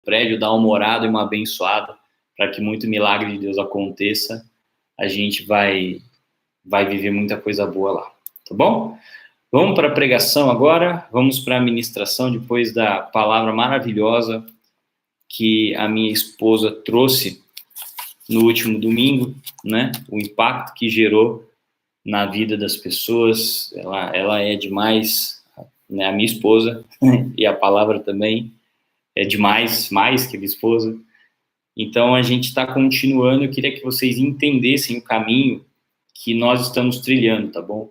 prédio, dar uma orada e uma abençoada para que muito milagre de Deus aconteça. A gente vai viver muita coisa boa lá, tá bom? Vamos para a pregação agora, vamos para a ministração depois da palavra maravilhosa que a minha esposa trouxe no último domingo, né? O impacto que gerou na vida das pessoas, ela é demais, né? A minha esposa, e a palavra também é demais, mais que a minha esposa. Então, a gente está continuando, eu queria que vocês entendessem o caminho que nós estamos trilhando, tá bom?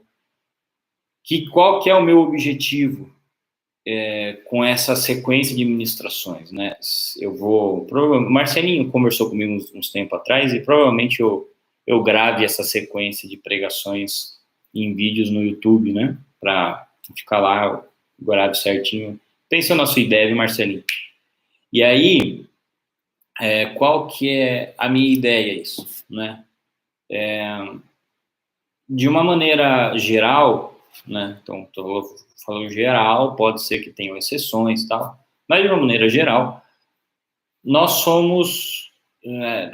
Qual que é o meu objetivo com essa sequência de ministrações, né? O Marcelinho conversou comigo uns tempos atrás e provavelmente eu grave essa sequência de pregações em vídeos no YouTube, né? Para ficar lá, o horário certinho. Pensando na sua ideia, viu, Marcelinho? E aí, qual que é a minha ideia isso, né? De uma maneira geral, né? Então, estou falando geral, pode ser que tenham exceções e tal, mas de uma maneira geral, nós somos,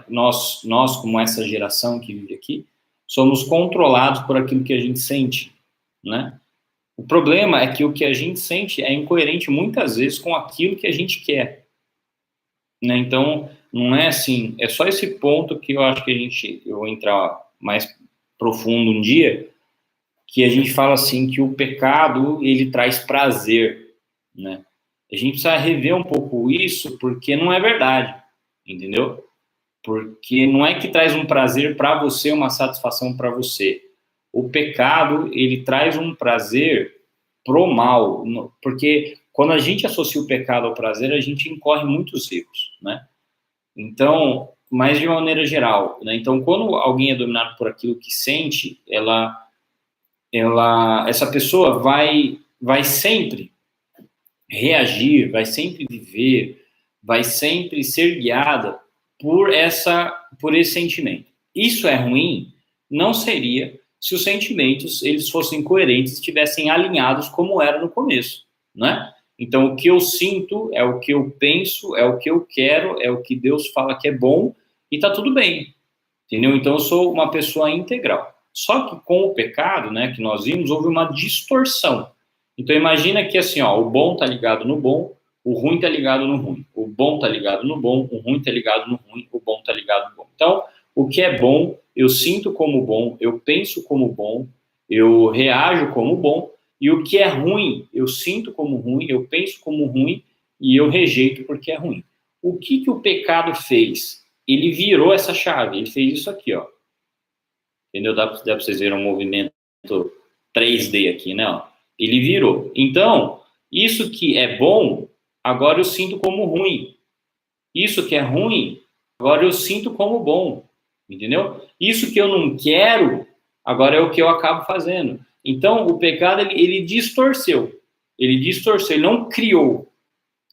nós como essa geração que vive aqui, somos controlados por aquilo que a gente sente, né? O problema é que o que a gente sente é incoerente muitas vezes com aquilo que a gente quer, né? Então, não é assim, é só esse ponto que eu acho que eu vou entrar mais profundo um dia, que a gente fala assim que o pecado, ele traz prazer, né? A gente precisa rever um pouco isso, porque não é verdade, entendeu? Porque não é que traz um prazer para você, uma satisfação para você. O pecado, ele traz um prazer pro mal, porque quando a gente associa o pecado ao prazer, a gente incorre muitos erros, né? Então, mas de uma maneira geral, né? Então, quando alguém é dominado por aquilo que sente, essa pessoa vai sempre reagir, vai sempre viver, vai sempre ser guiada por esse sentimento. Isso é ruim? Não seria se os sentimentos eles fossem coerentes, estivessem alinhados como era no começo, né? Então, o que eu sinto é o que eu penso, é o que eu quero, é o que Deus fala que é bom e tá tudo bem, entendeu? Então, eu sou uma pessoa integral. Só que com o pecado, né, que nós vimos, houve uma distorção. Então, imagina que assim, ó, o bom tá ligado no bom, o ruim tá ligado no ruim. O bom tá ligado no bom, o ruim tá ligado no ruim, o bom tá ligado no bom. Então, o que é bom, eu sinto como bom, eu penso como bom, eu reajo como bom, e o que é ruim, eu sinto como ruim, eu penso como ruim, e eu rejeito porque é ruim. O que o pecado fez? Ele virou essa chave, ele fez isso aqui, ó. Entendeu? Dá para vocês verem um movimento 3D aqui, né? Ó. Ele virou. Então, isso que é bom, agora eu sinto como ruim. Isso que é ruim, agora eu sinto como bom. Entendeu? Isso que eu não quero, agora é o que eu acabo fazendo. Então, o pecado, ele distorceu. Ele distorceu, ele não criou.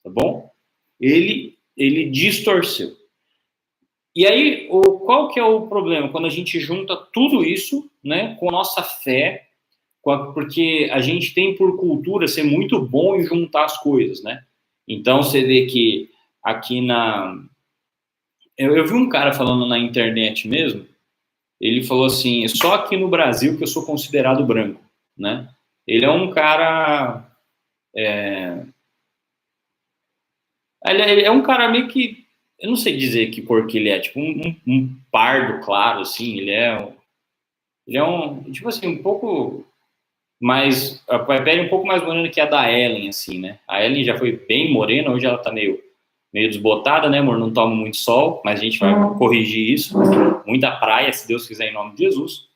Tá bom? Ele distorceu. E aí, qual que é o problema? Quando a gente junta tudo isso, né, com a nossa fé, porque a gente tem por cultura ser muito bom em juntar as coisas, né? Então, você vê que aqui eu vi um cara falando na internet mesmo, ele falou assim, só aqui no Brasil que eu sou considerado branco, né? Ele é um cara... Ele é um cara meio que... Eu não sei dizer que cor que ele é, tipo um pardo claro, assim, ele é tipo assim, um pouco mais, a pele um pouco mais morena que a da Ellen, assim, né? A Ellen já foi bem morena, hoje ela tá meio desbotada, né, amor? Não toma muito sol, mas a gente vai corrigir isso. Muita praia, se Deus quiser, em nome de Jesus.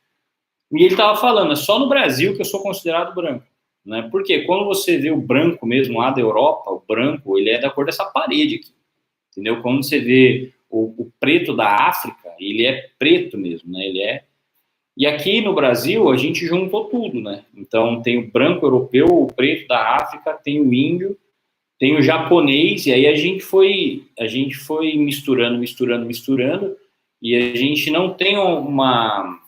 E ele tava falando, é só no Brasil que eu sou considerado branco, né? Porque quando você vê o branco mesmo lá da Europa, o branco, ele é da cor dessa parede aqui. Entendeu? Quando você vê o preto da África, ele é preto mesmo, né? Ele é... E aqui no Brasil, a gente juntou tudo, né? Então, tem o branco europeu, o preto da África, tem o índio, tem o japonês, e aí a gente foi misturando, e a gente não tem uma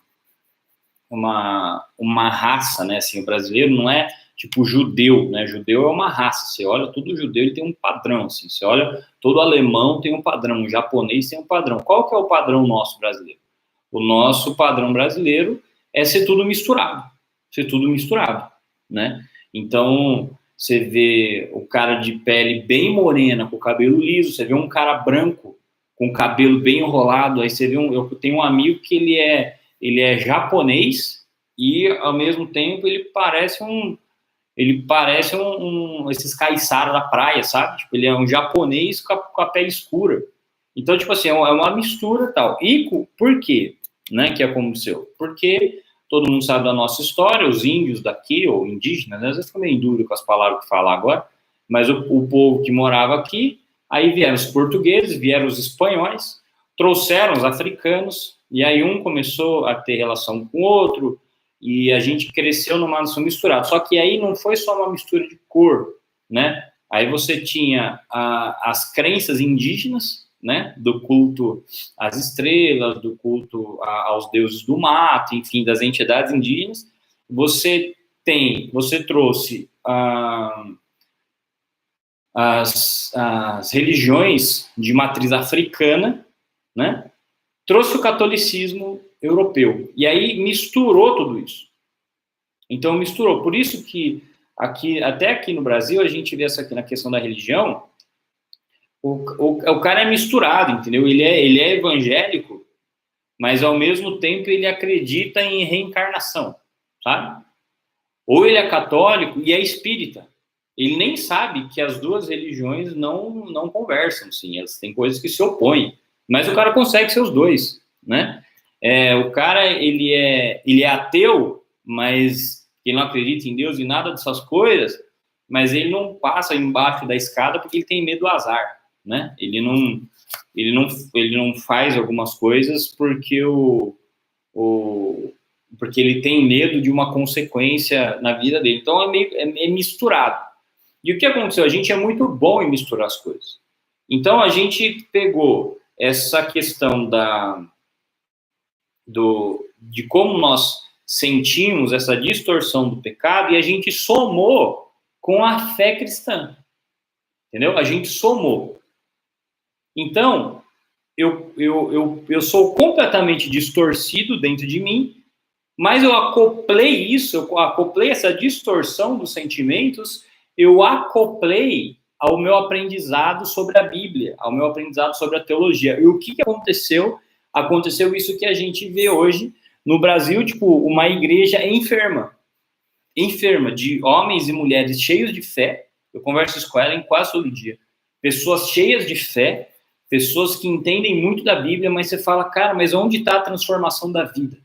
raça, né? Assim, o brasileiro não é Tipo judeu, né? Judeu é uma raça. Você olha todo judeu, ele tem um padrão, assim. Você olha todo alemão tem um padrão, um japonês tem um padrão. Qual que é o padrão nosso brasileiro? O nosso padrão brasileiro é ser tudo misturado. Ser tudo misturado, né? Então, você vê o cara de pele bem morena, com cabelo liso, você vê um cara branco, com cabelo bem enrolado, aí você vê eu tenho um amigo que ele é japonês e, ao mesmo tempo, ele parece esses caiçara da praia, sabe? Tipo, ele é um japonês com a pele escura. Então, tipo assim, é uma mistura e tal. E por quê, né, que aconteceu? Porque todo mundo sabe da nossa história, os índios daqui, ou indígenas, né, às vezes fica meio duro com as palavras que falar agora, mas o povo que morava aqui, aí vieram os portugueses, vieram os espanhóis, trouxeram os africanos, e aí um começou a ter relação com o outro, e a gente cresceu numa nação misturada. Só que aí não foi só uma mistura de cor, né? Aí você tinha as crenças indígenas, né? Do culto às estrelas, do culto aos deuses do mato, enfim, das entidades indígenas. Você trouxe as religiões de matriz africana, né? Trouxe o catolicismo europeu. E aí misturou tudo isso. Então misturou. Por isso que até aqui no Brasil, a gente vê essa aqui na questão da religião, o cara é misturado, entendeu? Ele é evangélico, mas ao mesmo tempo ele acredita em reencarnação, sabe? Ou ele é católico e é espírita. Ele nem sabe que as duas religiões não conversam, sim. Elas têm coisas que se opõem. Mas o cara consegue ser os dois, né? O cara, ele é ateu, mas ele não acredita em Deus e nada dessas coisas, mas ele não passa embaixo da escada porque ele tem medo do azar, né? Ele não faz algumas coisas porque porque ele tem medo de uma consequência na vida dele. Então é misturado. E o que aconteceu? A gente é muito bom em misturar as coisas. Então a gente pegou essa questão de como nós sentimos essa distorção do pecado e a gente somou com a fé cristã. Entendeu? A gente somou. Então, eu sou completamente distorcido dentro de mim, mas eu acoplei essa distorção dos sentimentos, eu acoplei ao meu aprendizado sobre a Bíblia, ao meu aprendizado sobre a teologia. E o que aconteceu? Aconteceu isso que a gente vê hoje no Brasil, tipo, uma igreja enferma de homens e mulheres cheios de fé. Eu converso isso com ela em quase todo dia. Pessoas cheias de fé, pessoas que entendem muito da Bíblia, mas você fala, cara, mas onde está a transformação da vida?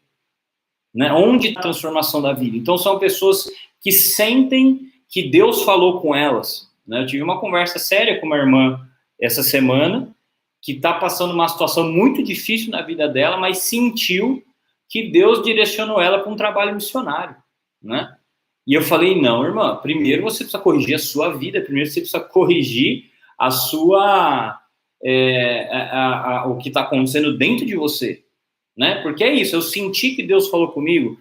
Né? Onde está a transformação da vida? Então, são pessoas que sentem que Deus falou com elas. Né? Eu tive uma conversa séria com uma irmã essa semana, que está passando uma situação muito difícil na vida dela, mas sentiu que Deus direcionou ela para um trabalho missionário. Né? E eu falei, não, irmã, primeiro você precisa corrigir a sua vida, primeiro você precisa corrigir a sua... o que está acontecendo dentro de você. Né? Porque é isso, eu senti que Deus falou comigo.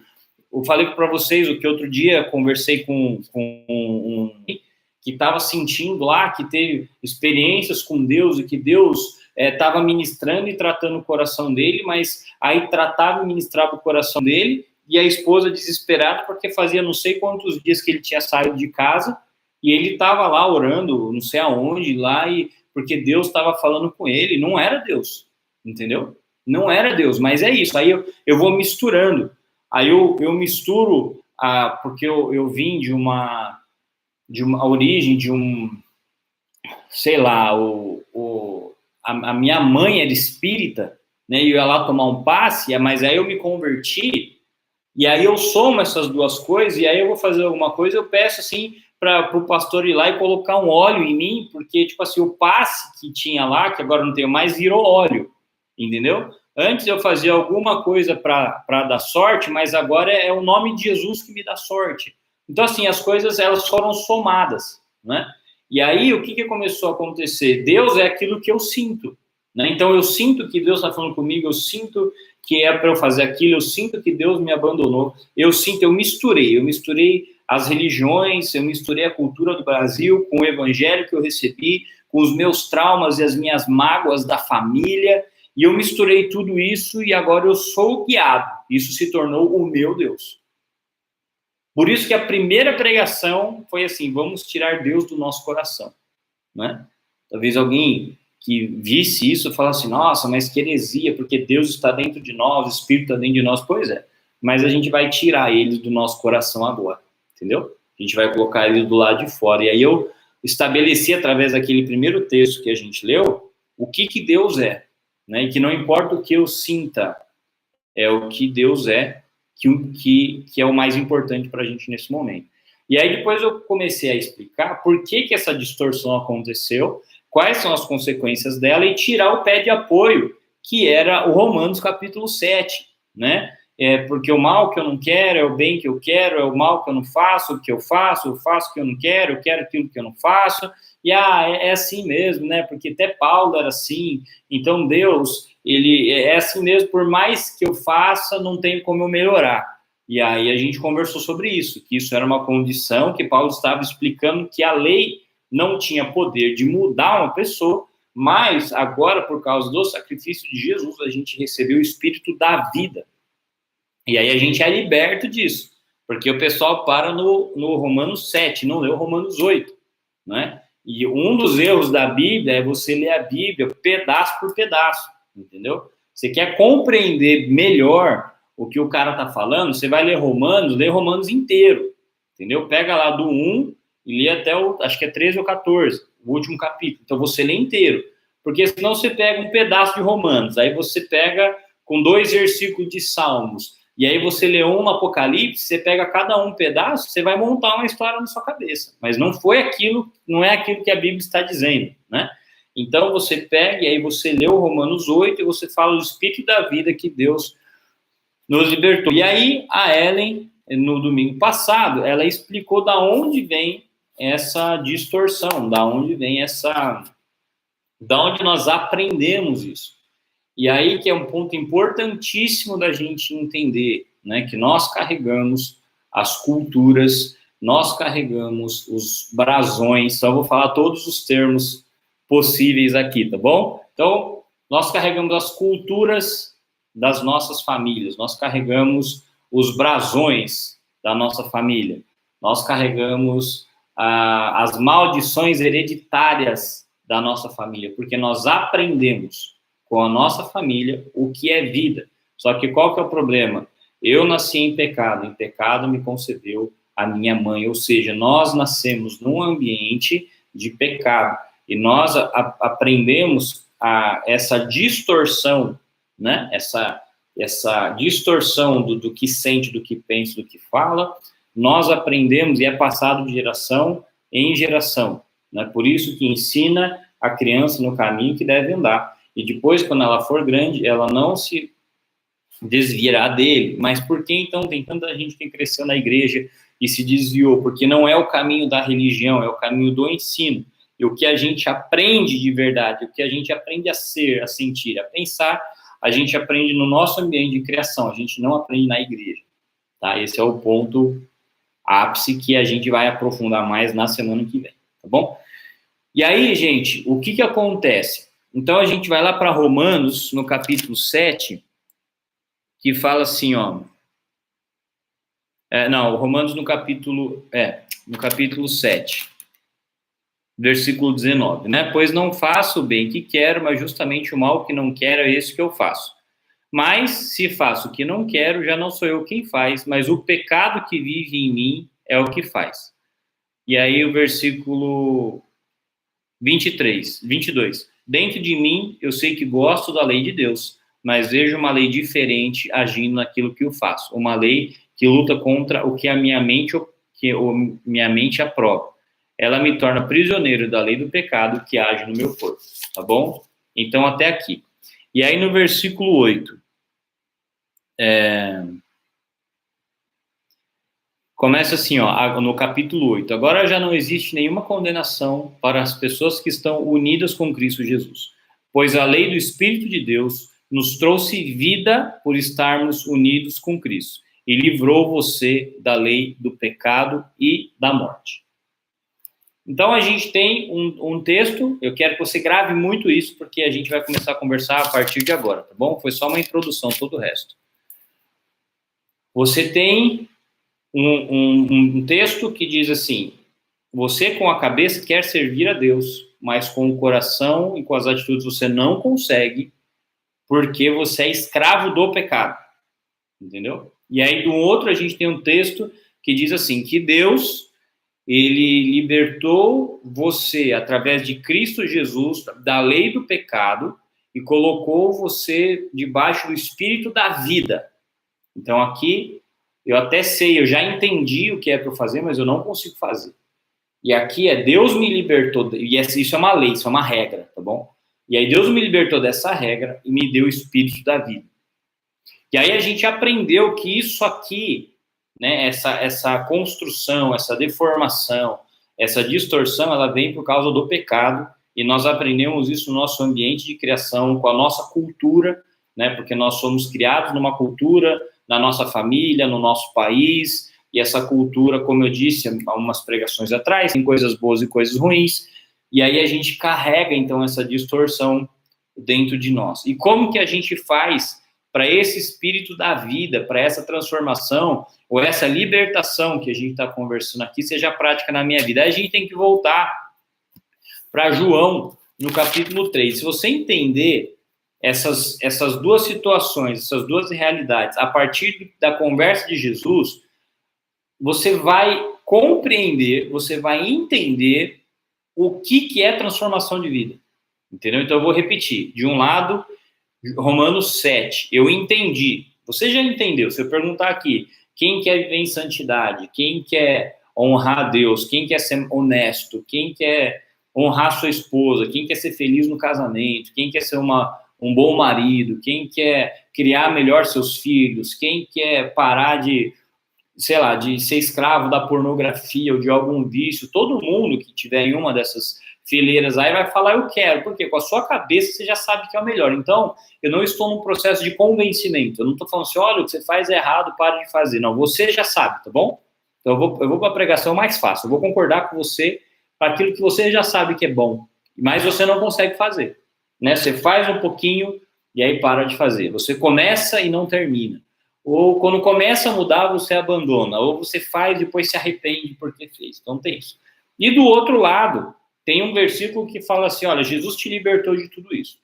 Eu falei para vocês o que outro dia conversei com um que estava sentindo lá, que teve experiências com Deus e que Deus estava ministrando e tratando o coração dele, mas aí tratava e ministrava o coração dele, e a esposa desesperada porque fazia não sei quantos dias que ele tinha saído de casa e ele estava lá orando, não sei aonde, lá, e porque Deus estava falando com ele. Não era Deus, entendeu? Não era Deus, mas é isso. Aí eu vou misturando. Aí eu misturo, porque eu vim de uma origem, de sei lá, a minha mãe era espírita, né, e eu ia lá tomar um passe, mas aí eu me converti, e aí eu somo essas duas coisas, e aí eu vou fazer alguma coisa, eu peço assim para o pastor ir lá e colocar um óleo em mim, porque, tipo assim, o passe que tinha lá, que agora não tenho mais, virou óleo, entendeu? Antes eu fazia alguma coisa para dar sorte, mas agora é o nome de Jesus que me dá sorte. Então, assim, as coisas, elas foram somadas, né? E aí, o que começou a acontecer? Deus é aquilo que eu sinto, né? Então, eu sinto que Deus está falando comigo, eu sinto que é para eu fazer aquilo, eu sinto que Deus me abandonou, eu misturei as religiões, eu misturei a cultura do Brasil com o evangelho que eu recebi, com os meus traumas e as minhas mágoas da família, e eu misturei tudo isso e agora eu sou guiado. Isso se tornou o meu Deus. Por isso que a primeira pregação foi assim, vamos tirar Deus do nosso coração, né? Talvez alguém que visse isso falasse, nossa, mas que heresia, porque Deus está dentro de nós, o Espírito está dentro de nós. Pois é, mas a gente vai tirar ele do nosso coração agora, entendeu? A gente vai colocar ele do lado de fora. E aí eu estabeleci, através daquele primeiro texto que a gente leu, o que Deus é, né? E que não importa o que eu sinta, é o que Deus é, que é o mais importante para a gente nesse momento. E aí depois eu comecei a explicar por que essa distorção aconteceu, quais são as consequências dela, e tirar o pé de apoio, que era o Romanos capítulo 7, né? Porque o mal que eu não quero é o bem que eu quero, é o mal que eu não faço, o que eu faço o que eu não quero, eu quero aquilo que eu não faço, e é assim mesmo, né? Porque até Paulo era assim, então Deus, ele é assim mesmo, por mais que eu faça, não tem como eu melhorar. E aí a gente conversou sobre isso, que isso era uma condição que Paulo estava explicando, que a lei não tinha poder de mudar uma pessoa, mas agora, por causa do sacrifício de Jesus, a gente recebeu o Espírito da vida. E aí a gente é liberto disso, porque o pessoal para no Romanos 7, não lê o Romanos 8, né? E um dos erros da Bíblia é você ler a Bíblia pedaço por pedaço, entendeu? Você quer compreender melhor o que o cara está falando, você vai ler Romanos inteiro, entendeu? Pega lá do 1 e lê até acho que é 13 ou 14, o último capítulo. Então você lê inteiro, porque senão você pega um pedaço de Romanos, aí você pega com 2 versículos de Salmos, e aí você lê um no Apocalipse, você pega cada um pedaço, você vai montar uma história na sua cabeça. Mas não é aquilo que a Bíblia está dizendo, né? Então você pega e aí você lê o Romanos 8 e você fala do Espírito da vida que Deus nos libertou. E aí a Ellen, no domingo passado, ela explicou da onde vem essa distorção, da onde nós aprendemos isso. E aí que é um ponto importantíssimo da gente entender, né, que nós carregamos as culturas, nós carregamos os brasões, só vou falar todos os termos possíveis aqui, tá bom? Então, nós carregamos as culturas das nossas famílias, nós carregamos os brasões da nossa família, nós carregamos as maldições hereditárias da nossa família, porque nós aprendemos com a nossa família o que é vida. Só que qual que é o problema? Eu nasci em pecado me concebeu a minha mãe, ou seja, nós nascemos num ambiente de pecado, e nós aprendemos essa distorção, né? Essa distorção do que sente, do que pensa, do que fala, nós aprendemos e é passado de geração em geração, né? Por isso que ensina a criança no caminho que deve andar. E depois, quando ela for grande, ela não se desviará dele. Mas por que, então, tem tanta gente que cresceu na igreja e se desviou? Porque não é o caminho da religião, é o caminho do ensino. E o que a gente aprende de verdade, o que a gente aprende a ser, a sentir, a pensar, a gente aprende no nosso ambiente de criação, a gente não aprende na igreja. Tá? Esse é o ponto ápice que a gente vai aprofundar mais na semana que vem, tá bom? E aí, gente, o que acontece? Então, a gente vai lá para Romanos, no capítulo 7, que fala assim, ó... Romanos no capítulo 7, versículo 19, né? Pois não faço o bem que quero, mas justamente o mal que não quero é esse que eu faço. Mas, se faço o que não quero, já não sou eu quem faz, mas o pecado que vive em mim é o que faz. E aí o versículo 22. Dentro de mim, eu sei que gosto da lei de Deus, mas vejo uma lei diferente agindo naquilo que eu faço. Uma lei que luta contra o que a minha mente aprova. Ela me torna prisioneiro da lei do pecado que age no meu corpo. Tá bom? Então, até aqui. E aí, no versículo 8, começa assim, ó, no capítulo 8. Agora já não existe nenhuma condenação para as pessoas que estão unidas com Cristo Jesus, pois a lei do Espírito de Deus nos trouxe vida por estarmos unidos com Cristo. e livrou você da lei do pecado e da morte. Então, a gente tem um texto, eu quero que você grave muito isso, porque a gente vai começar a conversar a partir de agora, tá bom? Foi só uma introdução, todo o resto. Você tem um texto que diz assim: você com a cabeça quer servir a Deus, mas com o coração e com as atitudes você não consegue, porque você é escravo do pecado, entendeu? E aí, do outro, a gente tem um texto que diz assim, que Deus, ele libertou você, através de Cristo Jesus, da lei do pecado, e colocou você debaixo do Espírito da vida. Então, aqui, eu até sei, eu já entendi o que é para eu fazer, mas eu não consigo fazer. E aqui é Deus me libertou, e isso é uma lei, isso é uma regra, tá bom? E aí Deus me libertou dessa regra e me deu o Espírito da vida. E aí a gente aprendeu que isso aqui, né, essa construção, essa deformação, essa distorção, ela vem por causa do pecado, e nós aprendemos isso no nosso ambiente de criação, com a nossa cultura, né, porque nós somos criados numa cultura, na nossa família, no nosso país, e essa cultura, como eu disse há umas pregações atrás, tem coisas boas e coisas ruins, e aí a gente carrega, então, essa distorção dentro de nós. E como que a gente faz para esse espírito da vida, para essa transformação, ou essa libertação que a gente está conversando aqui, seja prática na minha vida? Aí a gente tem que voltar para João, no capítulo 3. Se você entender essas duas situações, essas duas realidades, a partir da conversa de Jesus, você vai compreender, você vai entender o que é transformação de vida. Entendeu? Então eu vou repetir. De um lado, Romanos 7, eu entendi. Você já entendeu? Se eu perguntar aqui, quem quer viver em santidade? Quem quer honrar a Deus? Quem quer ser honesto? Quem quer honrar sua esposa? Quem quer ser feliz no casamento? Quem quer ser um bom marido? Quem quer criar melhor seus filhos? Quem quer parar de, sei lá, de ser escravo da pornografia ou de algum vício? Todo mundo que tiver em uma dessas fileiras aí vai falar, eu quero, porque com a sua cabeça você já sabe que é o melhor. Então, eu não estou num processo de convencimento, eu não estou falando assim, olha, o que você faz é errado, pare de fazer. Não, você já sabe, tá bom? Então, eu vou para a pregação mais fácil, eu vou concordar com você para aquilo que você já sabe que é bom, mas você não consegue fazer, né? Você faz um pouquinho e aí para de fazer. Você começa e não termina. Ou quando começa a mudar, você abandona. Ou você faz e depois se arrepende porque fez. Então, tem isso. E do outro lado, tem um versículo que fala assim, olha, Jesus te libertou de tudo isso.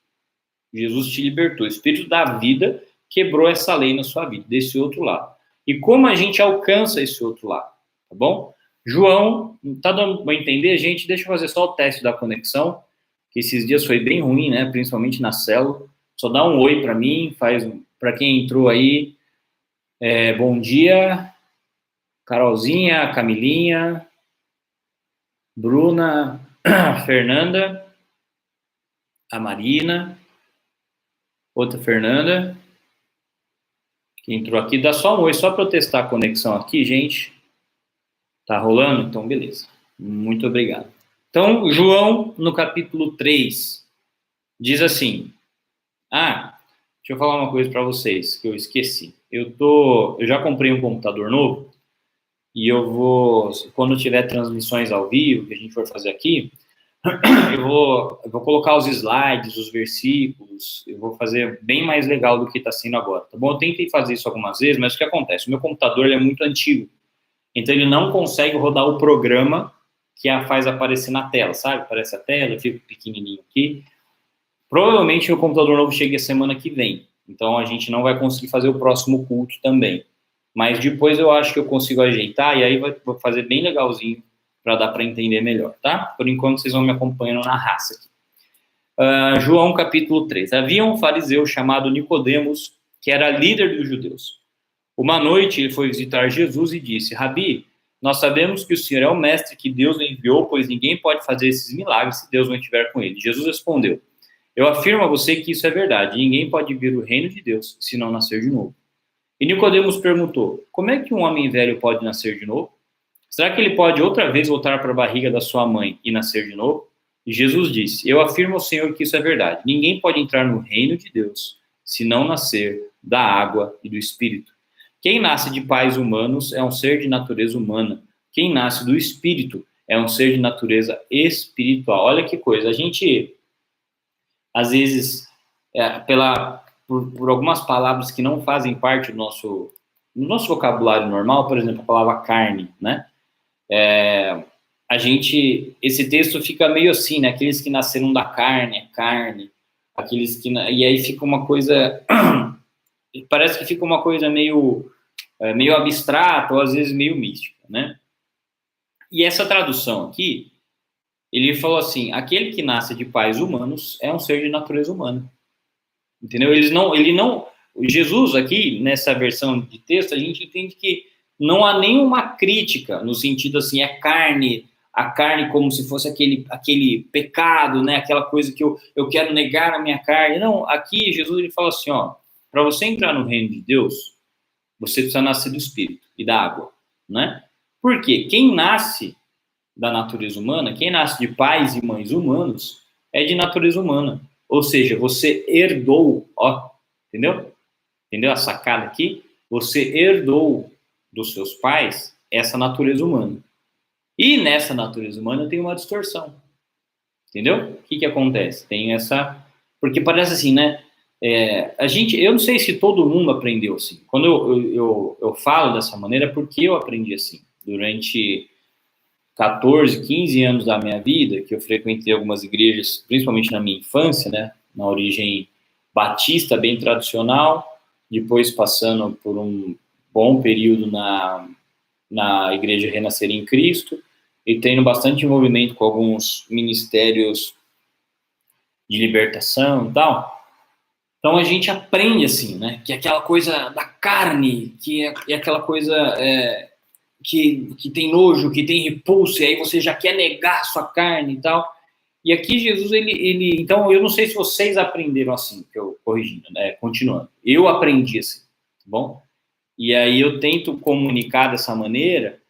Jesus te libertou. O Espírito da vida quebrou essa lei na sua vida, desse outro lado. E como a gente alcança esse outro lado, tá bom? João, tá dando para entender, gente? Deixa eu fazer só o teste da conexão, que esses dias foi bem ruim, né? Principalmente na célula. Só dá um oi para mim, para quem entrou aí, bom dia, Carolzinha, Camilinha, Bruna, a Fernanda, a Marina, outra Fernanda, que entrou aqui. Dá só um oi, só para eu testar a conexão aqui, gente. Tá rolando? Então, beleza. Muito obrigado. Então, João, no capítulo 3, diz assim, deixa eu falar uma coisa para vocês, que eu esqueci. Eu já comprei um computador novo, e eu vou, quando tiver transmissões ao vivo, que a gente for fazer aqui, eu vou colocar os slides, os versículos, eu vou fazer bem mais legal do que está sendo agora, tá bom? Eu tentei fazer isso algumas vezes, mas o que acontece? O meu computador ele é muito antigo, então ele não consegue rodar o programa que faz aparecer na tela, sabe? Aparece a tela, fica pequenininho aqui. Provavelmente o computador novo chega a semana que vem, então a gente não vai conseguir fazer o próximo culto também. Mas depois eu acho que eu consigo ajeitar e aí vou fazer bem legalzinho para dar para entender melhor, tá? Por enquanto vocês vão me acompanhando na raça aqui. João capítulo 3. Havia um fariseu chamado Nicodemos, que era líder dos judeus. Uma noite ele foi visitar Jesus e disse, Rabi, nós sabemos que o Senhor é o mestre que Deus enviou, pois ninguém pode fazer esses milagres se Deus não estiver com ele. Jesus respondeu, eu afirmo a você que isso é verdade, ninguém pode ver o reino de Deus se não nascer de novo. E Nicodemos perguntou, como é que um homem velho pode nascer de novo? Será que ele pode outra vez voltar para a barriga da sua mãe e nascer de novo? E Jesus disse, eu afirmo ao Senhor que isso é verdade. Ninguém pode entrar no reino de Deus se não nascer da água e do Espírito. Quem nasce de pais humanos é um ser de natureza humana. Quem nasce do Espírito é um ser de natureza espiritual. Olha que coisa. A gente, às vezes, por algumas palavras que não fazem parte do nosso vocabulário normal, por exemplo, a palavra carne, né? Esse texto fica meio assim, né? Aqueles que nasceram da carne, é carne. E aí fica uma coisa, parece que fica uma coisa meio abstrata, ou às vezes meio mística, né? E essa tradução aqui, ele falou assim, aquele que nasce de pais humanos é um ser de natureza humana. Entendeu? Jesus aqui, nessa versão de texto, a gente entende que não há nenhuma crítica, no sentido assim, a carne como se fosse aquele pecado, né? Aquela coisa que eu quero negar a minha carne. Não, aqui Jesus ele fala assim, ó, para você entrar no reino de Deus, você precisa nascer do Espírito e da água, né? Por quê? Quem nasce da natureza humana, quem nasce de pais e mães humanos, é de natureza humana. Ou seja, você herdou, ó, entendeu? Entendeu a sacada aqui? Você herdou dos seus pais essa natureza humana. E nessa natureza humana tem uma distorção. Entendeu? O que acontece? Tem essa... Porque parece assim, né? Eu não sei se todo mundo aprendeu assim. Quando eu falo dessa maneira, é porque eu aprendi assim. Durante 14, 15 anos da minha vida, que eu frequentei algumas igrejas, principalmente na minha infância, né? Na origem batista, bem tradicional, depois passando por um bom período na Igreja Renascer em Cristo, e tendo bastante envolvimento com alguns ministérios de libertação e tal. Então a gente aprende assim, né? Que é aquela coisa da carne, que é aquela coisa que tem nojo, que tem repulso, e aí você já quer negar a sua carne e tal. E aqui Jesus, então eu não sei se vocês aprenderam assim, que eu corrigindo, né? Continuando. Eu aprendi assim, tá bom? E aí eu tento comunicar dessa maneira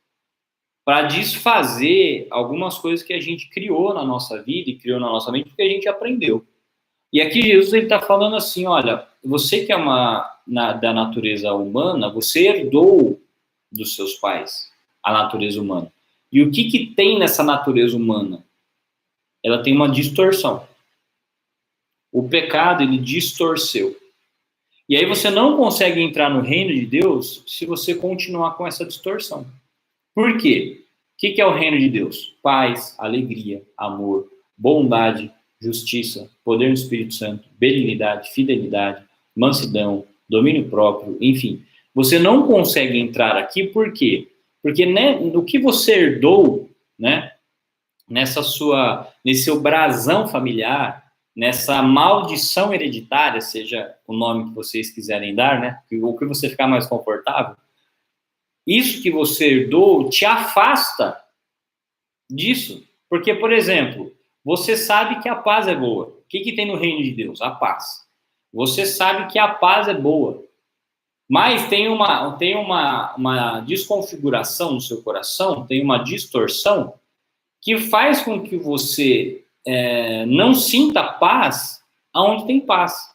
para desfazer algumas coisas que a gente criou na nossa vida e criou na nossa mente, porque a gente aprendeu. E aqui Jesus ele está falando assim, olha, você que é da natureza humana, você herdou dos seus pais a natureza humana. E o que tem nessa natureza humana? Ela tem uma distorção. O pecado, ele distorceu. E aí você não consegue entrar no reino de Deus se você continuar com essa distorção. Por quê? O que é o reino de Deus? Paz, alegria, amor, bondade, justiça, poder do Espírito Santo, benignidade, fidelidade, mansidão, domínio próprio, enfim. Você não consegue entrar aqui por quê? Porque no que você herdou, né, nesse seu brasão familiar, nessa maldição hereditária, seja o nome que vocês quiserem dar, né, o que você ficar mais confortável, isso que você herdou te afasta disso. Porque, por exemplo, você sabe que a paz é boa. O que tem no reino de Deus? A paz. Você sabe que a paz é boa. Mas tem uma desconfiguração no seu coração, tem uma distorção que faz com que você não sinta paz aonde tem paz.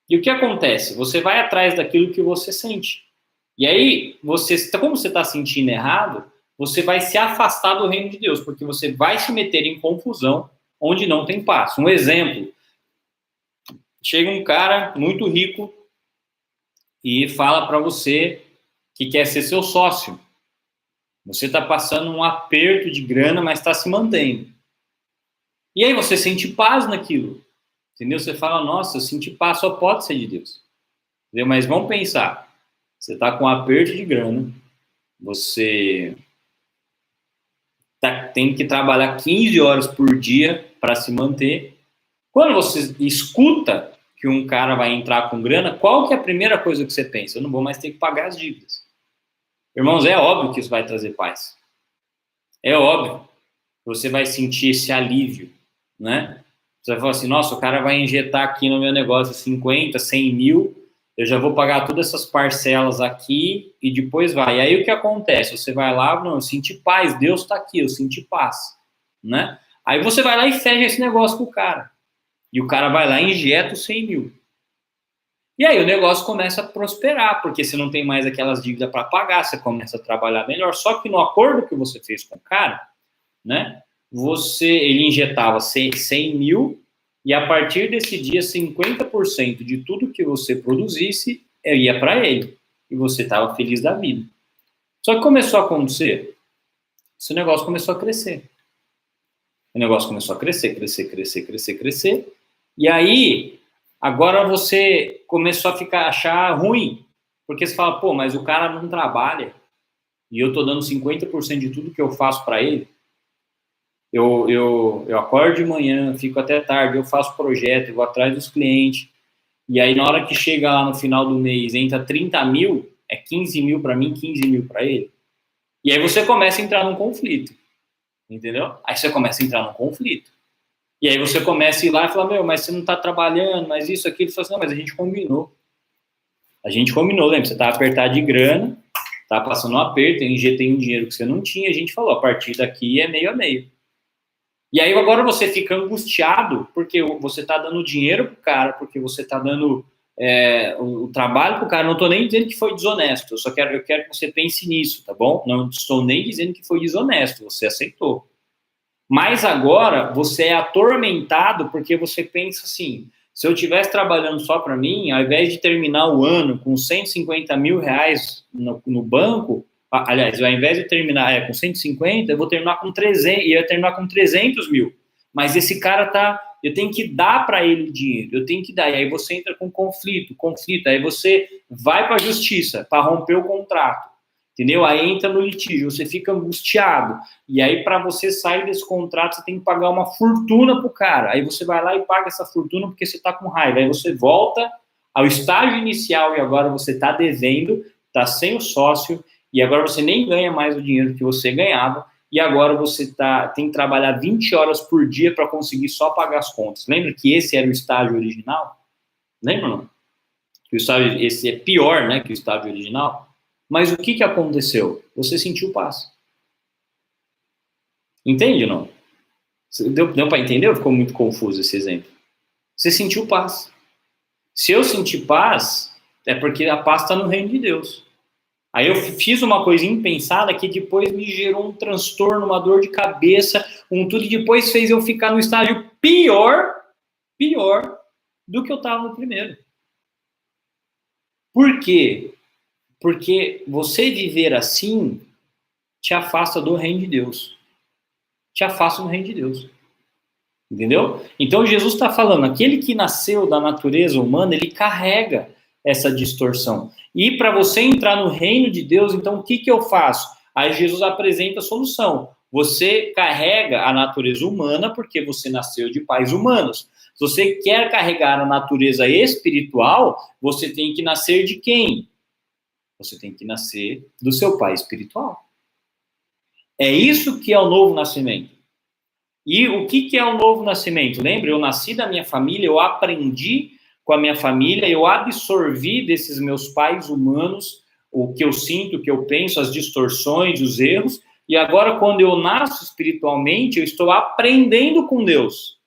E o que acontece? Você vai atrás daquilo que você sente. E aí, como você está sentindo errado, você vai se afastar do reino de Deus, porque você vai se meter em confusão onde não tem paz. Um exemplo, chega um cara muito rico e fala para você que quer ser seu sócio. Você está passando um aperto de grana, mas está se mantendo. E aí você sente paz naquilo. Entendeu? Você fala, nossa, eu senti paz, só pode ser de Deus. Entendeu? Mas vamos pensar. Você está com um aperto de grana, você tem que trabalhar 15 horas por dia para se manter. Quando você escuta que um cara vai entrar com grana, qual que é a primeira coisa que você pensa? Eu não vou mais ter que pagar as dívidas. Irmãos, é óbvio que isso vai trazer paz. É óbvio que você vai sentir esse alívio, né? Você vai falar assim, nossa, o cara vai injetar aqui no meu negócio 50, 100 mil, eu já vou pagar todas essas parcelas aqui e depois vai. E aí o que acontece? Você vai lá, não, eu senti paz, Deus está aqui, eu senti paz, né? Aí você vai lá e fecha esse negócio com o cara. E o cara vai lá e injeta os 100 mil. E aí o negócio começa a prosperar, porque você não tem mais aquelas dívidas para pagar, você começa a trabalhar melhor. Só que no acordo que você fez com o cara, né, ele injetava 100 mil, e a partir desse dia, 50% de tudo que você produzisse ia para ele. E você estava feliz da vida. Só que começou a acontecer, esse negócio começou a crescer. O negócio começou a crescer. E aí, agora você começou a achar ruim. Porque você fala, pô, mas o cara não trabalha. E eu tô dando 50% de tudo que eu faço para ele. Eu acordo de manhã, fico até tarde, eu faço projeto, eu vou atrás dos clientes. E aí, na hora que chega lá no final do mês, entra 30 mil, é 15 mil para mim, 15 mil para ele. E aí você começa a entrar num conflito. Entendeu? Aí você começa a entrar num conflito. E aí você começa a ir lá e falar, mas você não tá trabalhando, mas isso, aquilo. Você fala assim, não, mas a gente combinou. A gente combinou, lembra? Você tá apertado de grana, tá passando um aperto, eu injetei um dinheiro que você não tinha, a gente falou, a partir daqui é meio a meio. E aí agora você fica angustiado, porque você tá dando dinheiro pro cara, porque você tá dando o trabalho pro cara. Não tô nem dizendo que foi desonesto, eu quero que você pense nisso, tá bom? Não estou nem dizendo que foi desonesto, você aceitou. Mas agora você é atormentado porque você pensa assim, se eu estivesse trabalhando só para mim, ao invés de terminar o ano com 150 mil reais no banco, aliás, ao invés de terminar com 150, eu vou terminar com 300, ia terminar com 300 mil. Mas esse cara eu tenho que dar para ele dinheiro, eu tenho que dar. E aí você entra com conflito, aí você vai para a justiça para romper o contrato. Entendeu? Aí entra no litígio, você fica angustiado. E aí, para você sair desse contrato, você tem que pagar uma fortuna pro cara. Aí você vai lá e paga essa fortuna porque você tá com raiva. Aí você volta ao estágio inicial e agora você tá devendo, tá sem o sócio, e agora você nem ganha mais o dinheiro que você ganhava, e agora você tem que trabalhar 20 horas por dia para conseguir só pagar as contas. Lembra que esse era o estágio original? Lembra, não? Que esse é pior, né, que o estágio original? Mas o que aconteceu? Você sentiu paz. Entende ou não? Deu para entender ou ficou muito confuso esse exemplo? Você sentiu paz. Se eu sentir paz, é porque a paz está no reino de Deus. Aí eu fiz uma coisa impensada que depois me gerou um transtorno, uma dor de cabeça, tudo, e depois fez eu ficar no estágio pior do que eu estava no primeiro. Por quê? Porque você viver assim te afasta do reino de Deus. Te afasta do reino de Deus. Entendeu? Então Jesus está falando, aquele que nasceu da natureza humana, ele carrega essa distorção. E para você entrar no reino de Deus, então o que eu faço? Aí Jesus apresenta a solução. Você carrega a natureza humana porque você nasceu de pais humanos. Se você quer carregar a natureza espiritual, você tem que nascer de quem? Você tem que nascer do seu pai espiritual. É isso que é o novo nascimento. E o que é o novo nascimento? Lembra? Eu nasci da minha família, eu aprendi com a minha família, eu absorvi desses meus pais humanos o que eu sinto, o que eu penso, as distorções, os erros, e agora quando eu nasço espiritualmente, eu estou aprendendo com Deus.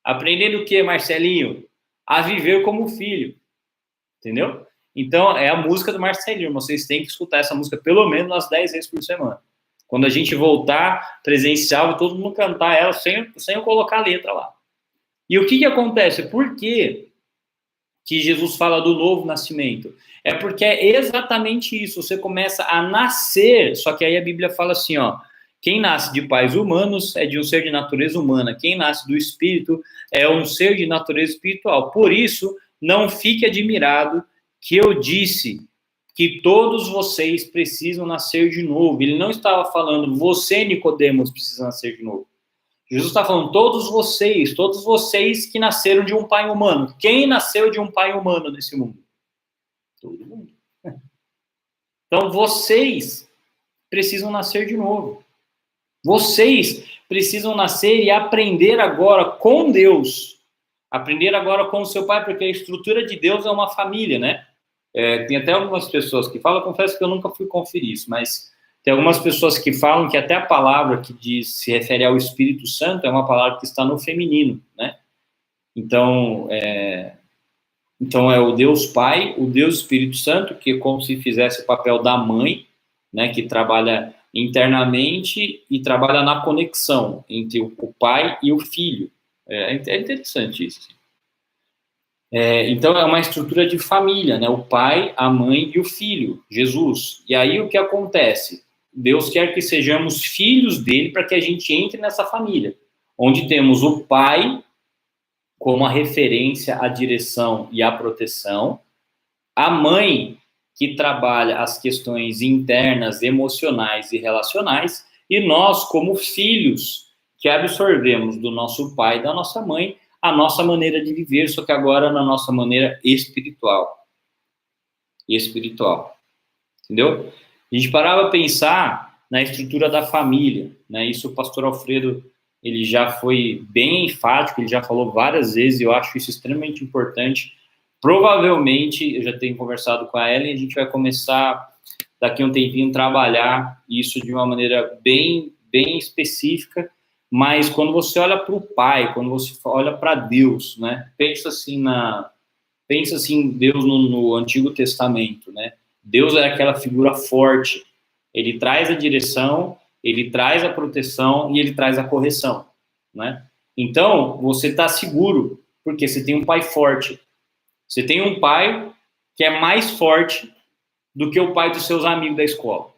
Aprendendo o que, Marcelinho? A viver como filho. Entendeu? Então, é a música do Marcelinho. Vocês têm que escutar essa música pelo menos umas 10 vezes por semana. Quando a gente voltar presencial, todo mundo cantar ela sem eu colocar a letra lá. E o que acontece? Por que Jesus fala do novo nascimento? É porque é exatamente isso. Você começa a nascer, só que aí a Bíblia fala assim, ó, quem nasce de pais humanos é de um ser de natureza humana. Quem nasce do Espírito é um ser de natureza espiritual. Por isso, não fique admirado que eu disse que todos vocês precisam nascer de novo. Ele não estava falando, você, Nicodemos, precisa nascer de novo. Jesus está falando, todos vocês que nasceram de um pai humano. Quem nasceu de um pai humano nesse mundo? Todo mundo. Então, vocês precisam nascer de novo. Vocês precisam nascer e aprender agora com Deus. Aprender agora com o seu pai, porque a estrutura de Deus é uma família, né? Tem até algumas pessoas que falam, confesso que eu nunca fui conferir isso, mas tem algumas pessoas que falam que até a palavra que se refere ao Espírito Santo é uma palavra que está no feminino, né? Então, Então é o Deus Pai, o Deus Espírito Santo, que é como se fizesse o papel da mãe, né, que trabalha internamente e trabalha na conexão entre o pai e o filho. É interessante isso. Então é uma estrutura de família, né? O pai, a mãe e o filho, Jesus. E aí o que acontece? Deus quer que sejamos filhos dele para que a gente entre nessa família, onde temos o pai como a referência, a direção e a proteção, a mãe que trabalha as questões internas, emocionais e relacionais, e nós como filhos que absorvemos do nosso pai e da nossa mãe a nossa maneira de viver, só que agora na nossa maneira espiritual. Espiritual. Entendeu? A gente parava a pensar na estrutura da família, né? Isso o pastor Alfredo, ele já foi bem enfático, ele já falou várias vezes, e eu acho isso extremamente importante. Provavelmente, eu já tenho conversado com a Ellen, a gente vai começar daqui a um tempinho trabalhar isso de uma maneira bem específica, mas quando você olha para o Pai, quando você olha para Deus, né? Pensa assim Deus no Antigo Testamento, né? Deus é aquela figura forte. Ele traz a direção, ele traz a proteção e ele traz a correção, né? Então, você está seguro, porque você tem um pai forte. Você tem um pai que é mais forte do que o pai dos seus amigos da escola,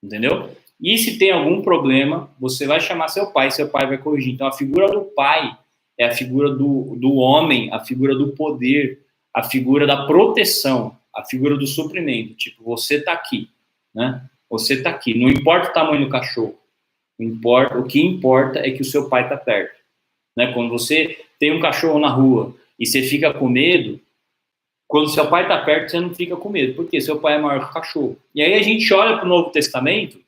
entendeu? E se tem algum problema, você vai chamar seu pai vai corrigir. Então, a figura do pai é a figura do homem, a figura do poder, a figura da proteção, a figura do suprimento. Tipo, você tá aqui, né? Você tá aqui. Não importa o tamanho do cachorro. O que importa é que o seu pai tá perto, né? Quando você tem um cachorro na rua e você fica com medo, quando seu pai tá perto, você não fica com medo. Por quê? Seu pai é maior que o cachorro. E aí a gente olha para o Novo Testamento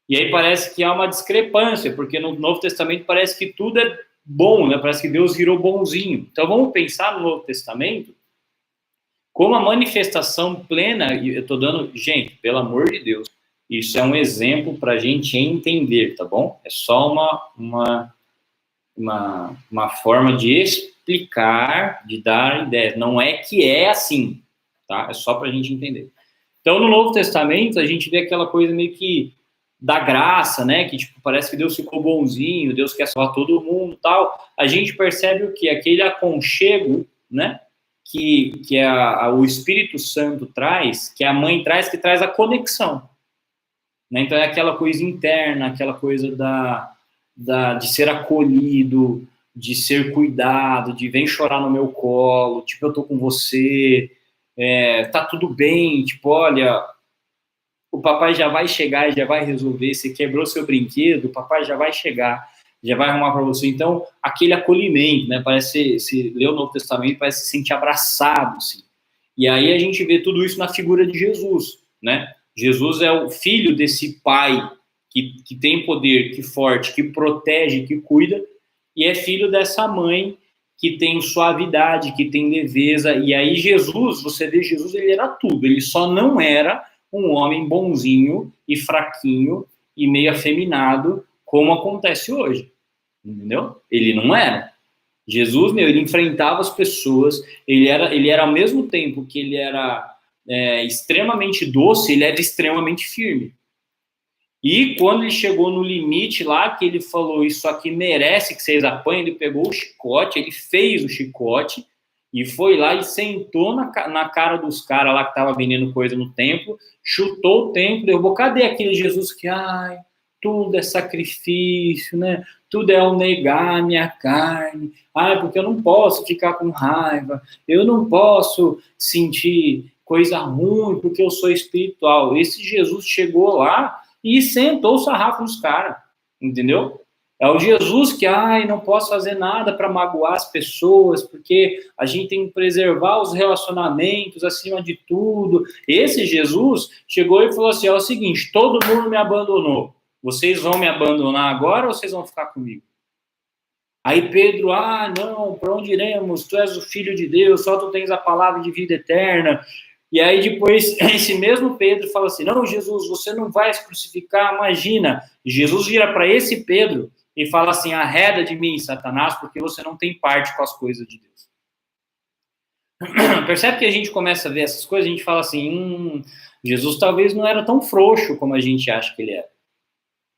e aí parece que há uma discrepância, porque no Novo Testamento parece que tudo é bom, né? Parece que Deus virou bonzinho. Então vamos pensar no Novo Testamento como a manifestação plena, e eu estou dando, gente, pelo amor de Deus, isso é um exemplo para a gente entender, tá bom? É só uma forma de explicar, de dar ideia. Não é que é assim, tá? É só para a gente entender. Então, no Novo Testamento, a gente vê aquela coisa meio que da graça, né? Que tipo, parece que Deus ficou bonzinho, Deus quer salvar todo mundo, tal. A gente percebe o que aquele aconchego, né? Que o Espírito Santo traz, que a mãe traz, que traz a conexão, né? Então é aquela coisa interna, aquela coisa de ser acolhido, de ser cuidado, de vem chorar no meu colo, tipo, eu tô com você, tá tudo bem, tipo, olha, o papai já vai chegar e já vai resolver, você quebrou seu brinquedo, o papai já vai chegar, já vai arrumar para você. Então, aquele acolhimento, né? Parece, se lê o Novo Testamento, parece se sentir abraçado, assim. E aí a gente vê tudo isso na figura de Jesus, né? Jesus é o filho desse pai que tem poder, que forte, que protege, que cuida, e é filho dessa mãe que tem suavidade, que tem leveza. E aí Jesus, você vê Jesus, ele era tudo, ele só não era um homem bonzinho e fraquinho e meio afeminado, como acontece hoje, entendeu? Ele não era. Jesus, ele enfrentava as pessoas, ele era ao mesmo tempo que ele era extremamente doce, ele era extremamente firme. E quando ele chegou no limite lá, que ele falou, isso aqui merece que vocês apanhem, ele pegou o chicote, ele fez o chicote, e foi lá e sentou na cara dos caras lá que estavam vendendo coisa no templo, chutou o templo, derrubou. Cadê aquele Jesus que, ai, tudo é sacrifício, né? Tudo é o negar a minha carne. Ai, porque eu não posso ficar com raiva, eu não posso sentir coisa ruim porque eu sou espiritual. Esse Jesus chegou lá e sentou o sarrafo nos caras, entendeu? É o Jesus que, não posso fazer nada para magoar as pessoas, porque a gente tem que preservar os relacionamentos acima de tudo. Esse Jesus chegou e falou assim, é o seguinte, todo mundo me abandonou. Vocês vão me abandonar agora ou vocês vão ficar comigo? Aí Pedro, não, para onde iremos? Tu és o Filho de Deus, só tu tens a palavra de vida eterna. E aí depois, esse mesmo Pedro fala assim, não, Jesus, você não vai se crucificar, imagina. E Jesus vira para esse Pedro e fala assim, arreda de mim, Satanás, porque você não tem parte com as coisas de Deus. Percebe que a gente começa a ver essas coisas, a gente fala assim, Jesus talvez não era tão frouxo como a gente acha que ele era.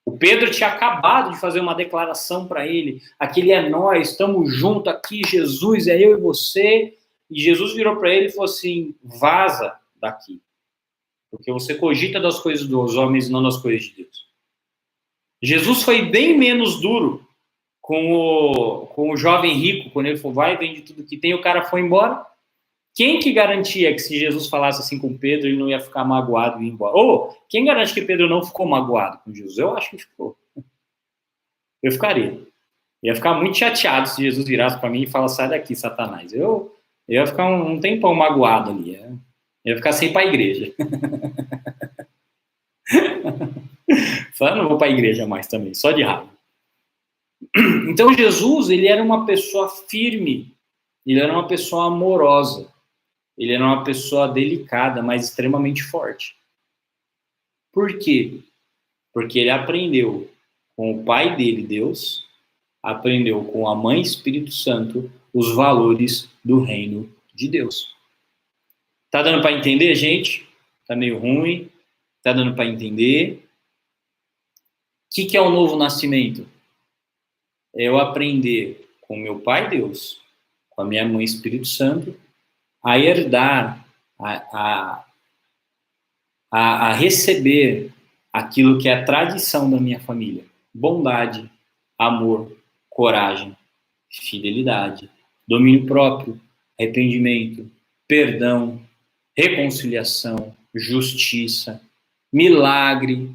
O Pedro tinha acabado de fazer uma declaração para ele, aquele é nós, estamos juntos aqui, Jesus, é eu e você, e Jesus virou para ele e falou assim, vaza daqui, porque você cogita das coisas dos homens e não das coisas de Deus. Jesus foi bem menos duro com o jovem rico, quando ele falou, vai, vende tudo que tem, o cara foi embora. Quem que garantia que se Jesus falasse assim com Pedro, ele não ia ficar magoado e ir embora? Ou, quem garante que Pedro não ficou magoado com Jesus? Eu acho que ficou. Eu ficaria. Ia ficar muito chateado se Jesus virasse para mim e falasse, sai daqui, Satanás. Eu ia ficar um tempão magoado ali. Ia ficar sem ir para a igreja. Só não vou para a igreja mais também, só de raiva. Então, Jesus, ele era uma pessoa firme. Ele era uma pessoa amorosa. Ele era uma pessoa delicada, mas extremamente forte. Por quê? Porque ele aprendeu com o pai dele, Deus, aprendeu com a mãe Espírito Santo os valores do reino de Deus. Tá dando para entender, gente? Tá meio ruim? Tá dando para entender? O que é o novo nascimento? É eu aprender com meu pai Deus, com a minha mãe Espírito Santo, a herdar, a receber aquilo que é a tradição da minha família. Bondade, amor, coragem, fidelidade, domínio próprio, arrependimento, perdão, reconciliação, justiça, milagre,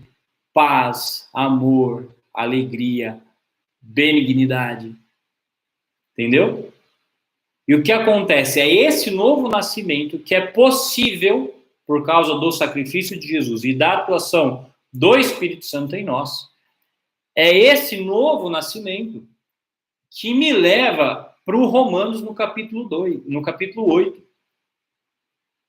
paz, amor, alegria, benignidade. Entendeu? E o que acontece? É esse novo nascimento que é possível por causa do sacrifício de Jesus e da atuação do Espírito Santo em nós. É esse novo nascimento que me leva para o Romanos no capítulo 2, no capítulo 8,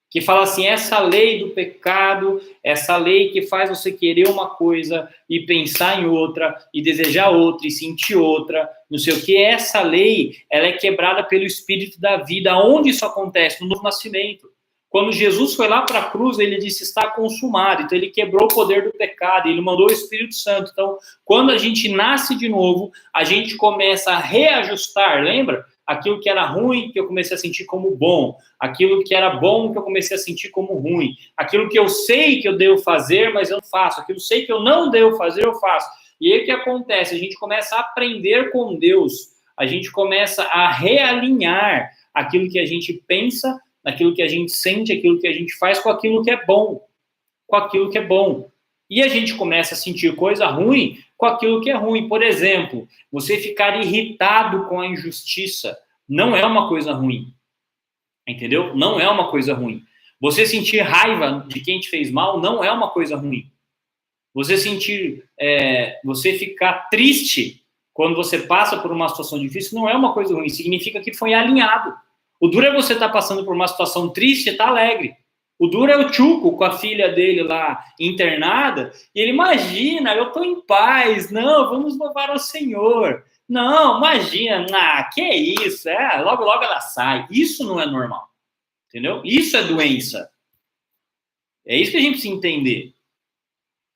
que fala assim, essa lei do pecado, essa lei que faz você querer uma coisa e pensar em outra, e desejar outra, e sentir outra, não sei o que, essa lei, ela é quebrada pelo Espírito da vida. Onde isso acontece? No novo nascimento. Quando Jesus foi lá para a cruz, ele disse, está consumado. Então, ele quebrou o poder do pecado, ele mandou o Espírito Santo. Então, quando a gente nasce de novo, a gente começa a reajustar, lembra? Aquilo que era ruim, que eu comecei a sentir como bom. Aquilo que era bom, que eu comecei a sentir como ruim. Aquilo que eu sei que eu devo fazer, mas eu não faço. Aquilo que eu sei que eu não devo fazer, eu faço. E aí o que acontece? A gente começa a aprender com Deus. A gente começa a realinhar aquilo que a gente pensa, aquilo que a gente sente, aquilo que a gente faz com aquilo que é bom. Com aquilo que é bom. E a gente começa a sentir coisa ruim com aquilo que é ruim. Por exemplo, você ficar irritado com a injustiça não é uma coisa ruim. Entendeu? Não é uma coisa ruim. Você sentir raiva de quem te fez mal não é uma coisa ruim. Você você ficar triste quando você passa por uma situação difícil não é uma coisa ruim. Significa que foi alinhado. O duro é você estar passando por uma situação triste e estar alegre. O duro é o Chuco com a filha dele lá internada, e ele imagina, eu estou em paz, não, vamos louvar ao Senhor. Não, imagina, que é isso? Logo, logo ela sai. Isso não é normal, entendeu? Isso é doença. É isso que a gente precisa entender.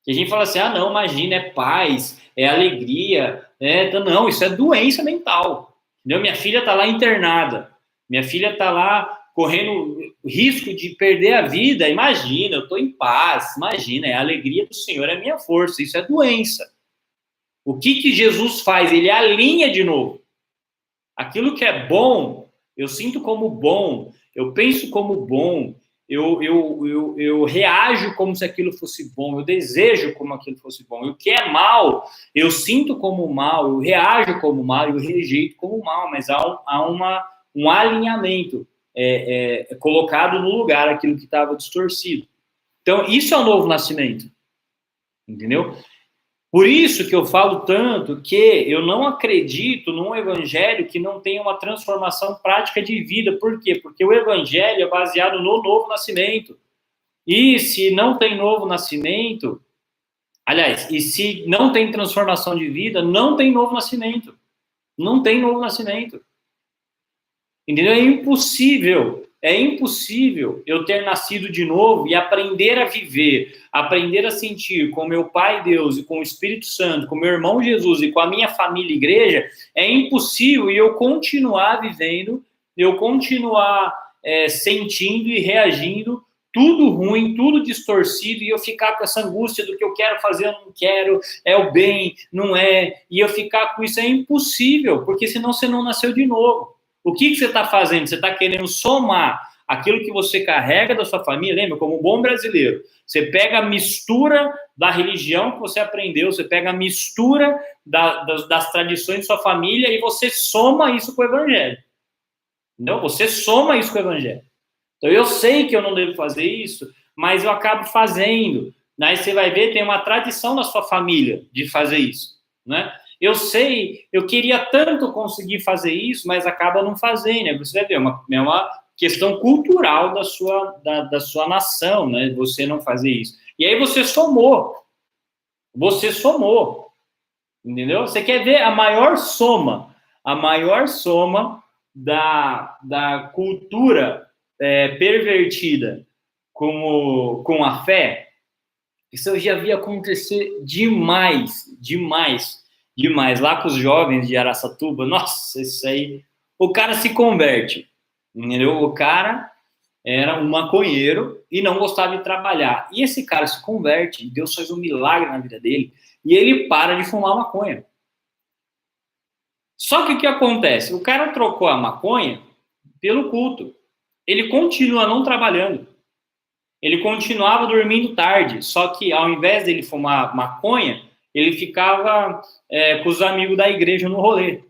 Que a gente fala assim, não, imagina, é paz, é alegria, não, isso é doença mental. Entendeu? Minha filha está lá internada, minha filha está lá correndo risco de perder a vida, imagina, eu estou em paz, imagina, a alegria do Senhor é a minha força, isso é doença. O que Jesus faz? Ele alinha de novo. Aquilo que é bom, eu sinto como bom, eu penso como bom, eu reajo como se aquilo fosse bom, eu desejo como aquilo fosse bom. E o que é mal, eu sinto como mal, eu reajo como mal, eu rejeito como mal, mas há um alinhamento. Colocado no lugar aquilo que estava distorcido. Então, isso é o novo nascimento. Entendeu? Por isso que eu falo tanto que eu não acredito num evangelho que não tenha uma transformação prática de vida. Por quê? Porque o evangelho é baseado no novo nascimento. E se não tem novo nascimento, aliás, e se não tem transformação de vida, não tem novo nascimento. Não tem novo nascimento. Entendeu? É impossível É impossível eu ter nascido de novo e aprender a viver, aprender a sentir com meu Pai Deus e com o Espírito Santo, com meu irmão Jesus e com a minha família igreja. É impossível eu continuar vivendo, eu continuar sentindo e reagindo tudo ruim, tudo distorcido, e eu ficar com essa angústia do que eu quero fazer, eu não quero, é o bem, não é, e eu ficar com isso é impossível, porque senão você não nasceu de novo. O que você está fazendo? Você está querendo somar aquilo que você carrega da sua família, lembra? Como um bom brasileiro, você pega a mistura da religião que você aprendeu, você pega a mistura das tradições de sua família e você soma isso com o evangelho. Entendeu? Você soma isso com o evangelho. Então, eu sei que eu não devo fazer isso, mas eu acabo fazendo. Aí você vai ver, tem uma tradição na sua família de fazer isso, né? Eu sei, eu queria tanto conseguir fazer isso, mas acaba não fazendo, né? Você vai ver, é uma questão cultural da sua nação, né? Você não fazer isso. E aí você somou, entendeu? Você quer ver a maior soma da cultura pervertida com a fé. Isso eu já vi acontecer demais. Lá com os jovens de Araçatuba, nossa, isso aí. O cara se converte, entendeu? O cara era um maconheiro e não gostava de trabalhar. E esse cara se converte, Deus faz um milagre na vida dele, e ele para de fumar maconha. Só que o que acontece? O cara trocou a maconha pelo culto. Ele continua não trabalhando. Ele continuava dormindo tarde, só que ao invés dele fumar maconha, ele ficava com os amigos da igreja no rolê.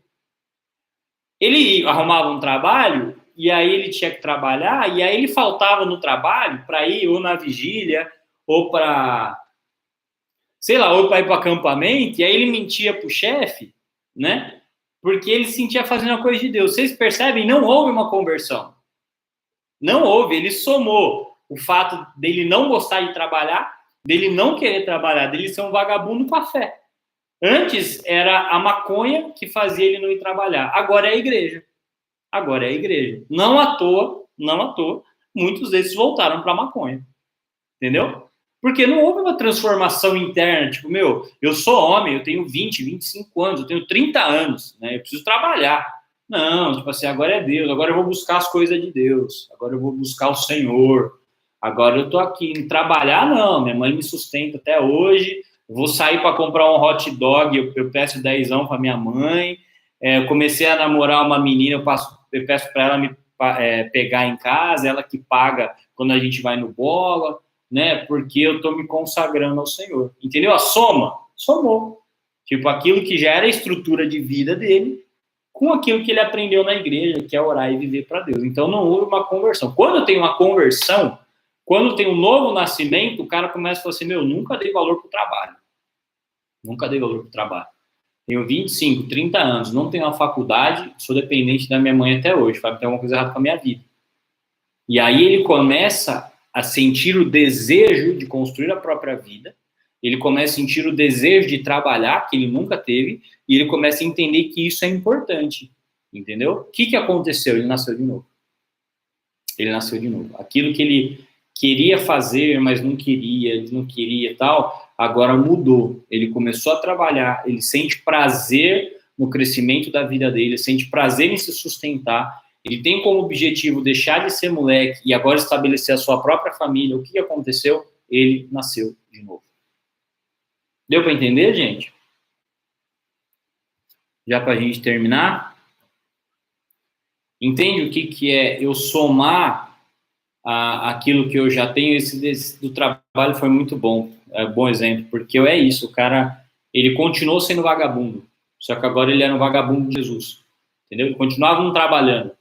Ele arrumava um trabalho, e aí ele tinha que trabalhar, e aí ele faltava no trabalho para ir ou na vigília, ou para, sei lá, ou para ir para acampamento, e aí ele mentia para o chefe, né? Porque ele se sentia fazendo a coisa de Deus. Vocês percebem? Não houve uma conversão. Não houve, ele somou o fato dele não gostar de trabalhar, dele não querer trabalhar, dele ser um vagabundo com a fé. Antes era a maconha que fazia ele não ir trabalhar. Agora é a igreja. Não à toa, muitos desses voltaram para a maconha. Entendeu? Porque não houve uma transformação interna, tipo, eu sou homem, eu tenho 20, 25 anos, eu tenho 30 anos, né? Eu preciso trabalhar. Não, tipo assim, agora é Deus, agora eu vou buscar as coisas de Deus, agora eu vou buscar o Senhor, agora eu tô aqui. Trabalhar, não, minha mãe me sustenta até hoje, eu vou sair para comprar um hot dog, eu peço 10 para minha mãe, eu comecei a namorar uma menina, eu peço para ela me pegar em casa, ela que paga quando a gente vai no bola, né? Porque eu estou me consagrando ao Senhor. Entendeu? A soma, somou. Tipo, aquilo que já era a estrutura de vida dele, com aquilo que ele aprendeu na igreja, que é orar e viver para Deus. Então, não houve uma conversão. Quando tem uma conversão, quando tem um novo nascimento, o cara começa a falar assim, nunca dei valor para o trabalho. Tenho 25, 30 anos, não tenho uma faculdade, sou dependente da minha mãe até hoje, vai ter alguma coisa errada com a minha vida. E aí ele começa a sentir o desejo de construir a própria vida, ele começa a sentir o desejo de trabalhar, que ele nunca teve, e ele começa a entender que isso é importante, entendeu? O que aconteceu? Ele nasceu de novo. Aquilo que ele queria fazer, mas não queria e tal, agora mudou. Ele começou a trabalhar, ele sente prazer no crescimento da vida dele, sente prazer em se sustentar, ele tem como objetivo deixar de ser moleque e agora estabelecer a sua própria família. O que aconteceu? Ele nasceu de novo. Deu para entender, gente? Já para a gente terminar? Entende o que é eu somar aquilo que eu já tenho? Esse do trabalho foi muito bom. É um bom exemplo, porque é isso. O cara, ele continuou sendo vagabundo, só que agora ele era um vagabundo de Jesus. Entendeu? Ele continuava não trabalhando,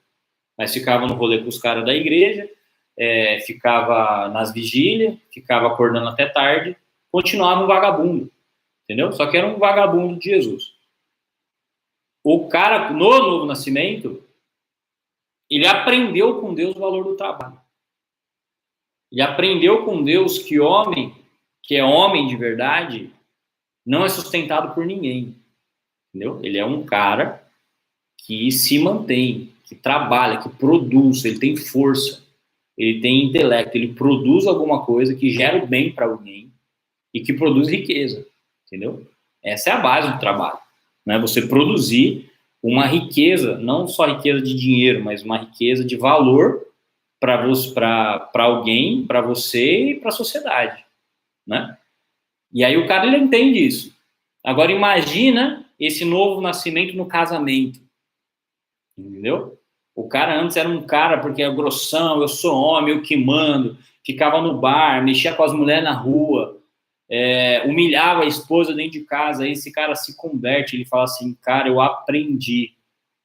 mas ficava no rolê com os caras da igreja, ficava nas vigílias, ficava acordando até tarde, continuava um vagabundo, entendeu? Só que era um vagabundo de Jesus. O cara, no novo nascimento, ele aprendeu com Deus o valor do trabalho. Ele aprendeu com Deus que é homem de verdade, não é sustentado por ninguém, entendeu? Ele é um cara que se mantém, que trabalha, que produz, ele tem força. ele tem intelecto, ele produz alguma coisa que gera o bem para alguém e que produz riqueza, entendeu? Essa é a base do trabalho, né? Você produzir uma riqueza, não só riqueza de dinheiro, mas uma riqueza de valor para alguém, para você e para a sociedade, né? E aí o cara, ele entende isso. Agora imagina esse novo nascimento no casamento, entendeu? O cara antes era um cara porque é grossão, eu sou homem, eu que mando, ficava no bar, mexia com as mulheres na rua, humilhava a esposa dentro de casa. Aí esse cara se converte, ele fala assim, cara, eu aprendi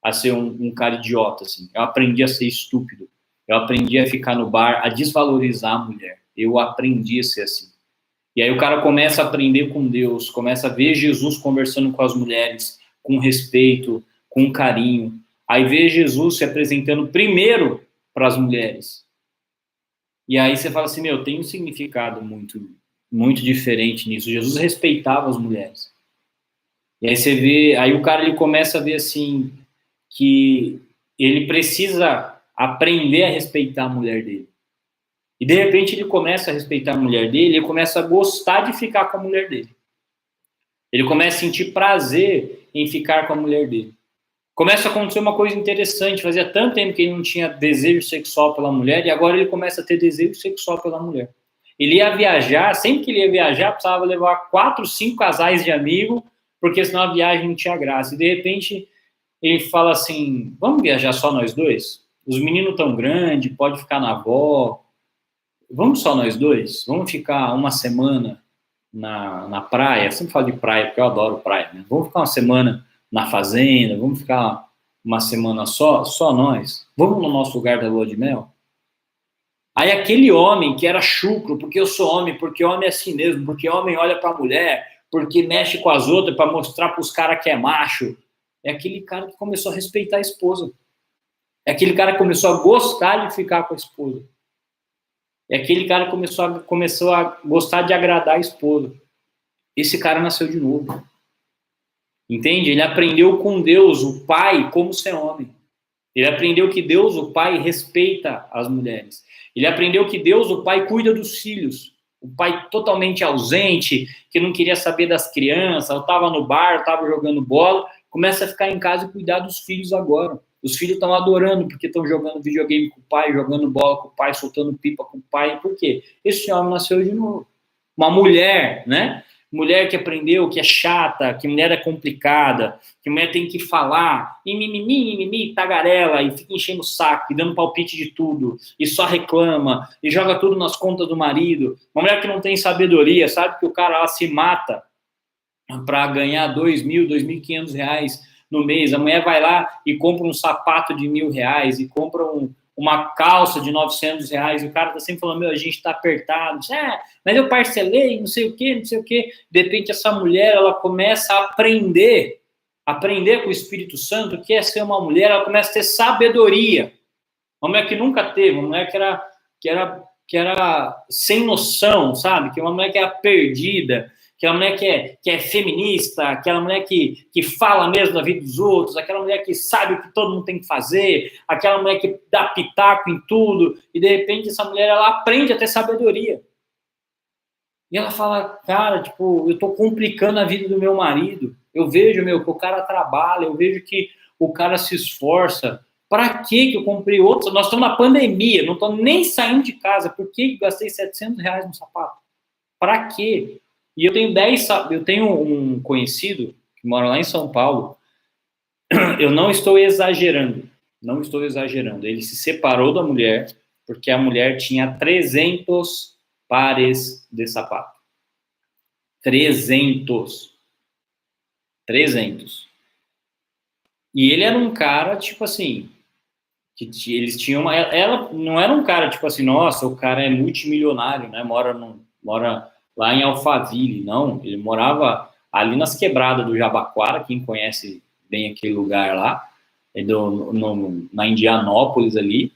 a ser um cara idiota, assim, eu aprendi a ser estúpido, eu aprendi a ficar no bar, a desvalorizar a mulher, eu aprendi a ser assim. E aí o cara começa a aprender com Deus, começa a ver Jesus conversando com as mulheres, com respeito, com carinho. Aí vê Jesus se apresentando primeiro para as mulheres. E aí você fala assim, meu, tem um significado muito, muito diferente nisso. Jesus respeitava as mulheres. E aí você vê, aí o cara ele começa a ver assim, que ele precisa aprender a respeitar a mulher dele. E de repente ele começa a respeitar a mulher dele, ele começa a gostar de ficar com a mulher dele. Ele começa a sentir prazer em ficar com a mulher dele. Começa a acontecer uma coisa interessante, fazia tanto tempo que ele não tinha desejo sexual pela mulher, e agora ele começa a ter desejo sexual pela mulher. Ele ia viajar, sempre que ele ia viajar, precisava levar 4, 5 casais de amigos, porque senão a viagem não tinha graça. E de repente ele fala assim, vamos viajar só nós dois? Os meninos tão grandes, pode ficar na avó, vamos só nós dois? Vamos ficar uma semana na praia? Eu sempre falo de praia, porque eu adoro praia, né? Vamos ficar uma semana na fazenda, vamos ficar uma semana só nós? Vamos no nosso lugar da lua de mel? Aí aquele homem que era chucro, porque eu sou homem, porque homem é assim mesmo, porque homem olha pra mulher, porque mexe com as outras para mostrar pros caras que é macho, é aquele cara que começou a respeitar a esposa. É aquele cara que começou a gostar de ficar com a esposa. É aquele cara que começou a gostar de agradar a esposa. Esse cara nasceu de novo. Entende? Ele aprendeu com Deus, o Pai, como ser homem. Ele aprendeu que Deus, o Pai, respeita as mulheres. Ele aprendeu que Deus, o Pai, cuida dos filhos. O pai totalmente ausente, que não queria saber das crianças, eu estava no bar, estava jogando bola, começa a ficar em casa e cuidar dos filhos agora. Os filhos estão adorando, porque estão jogando videogame com o pai, jogando bola com o pai, soltando pipa com o pai. Por quê? Esse homem nasceu de novo. Uma mulher, né? Mulher que aprendeu que é chata, que mulher é complicada, que mulher tem que falar, e mimimi, tagarela, e fica enchendo o saco, e dando palpite de tudo, e só reclama, e joga tudo nas contas do marido. Uma mulher que não tem sabedoria, sabe que o cara lá se mata para ganhar R$2.000, R$2.500 no mês. A mulher vai lá e compra um sapato de R$1.000, e compra uma calça de R$900, e o cara tá sempre falando, meu, a gente tá apertado, mas eu parcelei, não sei o quê. De repente essa mulher, ela começa a aprender com o Espírito Santo, que é ser uma mulher, ela começa a ter sabedoria. Uma mulher que nunca teve, uma mulher que era sem noção, sabe? Que uma mulher que era perdida, aquela mulher que é feminista, aquela mulher que fala mesmo da vida dos outros, aquela mulher que sabe o que todo mundo tem que fazer, aquela mulher que dá pitaco em tudo, e de repente essa mulher, ela aprende a ter sabedoria. E ela fala, cara, tipo, eu tô complicando a vida do meu marido, eu vejo, que o cara trabalha, eu vejo que o cara se esforça, para que eu comprei outro? Nós estamos na pandemia, não estou nem saindo de casa, por que gastei R$700 no sapato? Para quê? E eu tenho um conhecido que mora lá em São Paulo, eu não estou exagerando, ele se separou da mulher, porque a mulher tinha 300 pares de sapato. 300. E ele era um cara, tipo assim, que eles tinham ela não era um cara, tipo assim, nossa, o cara é multimilionário, né, mora lá em Alphaville, não, ele morava ali nas quebradas do Jabaquara, quem conhece bem aquele lugar lá, na Indianópolis ali,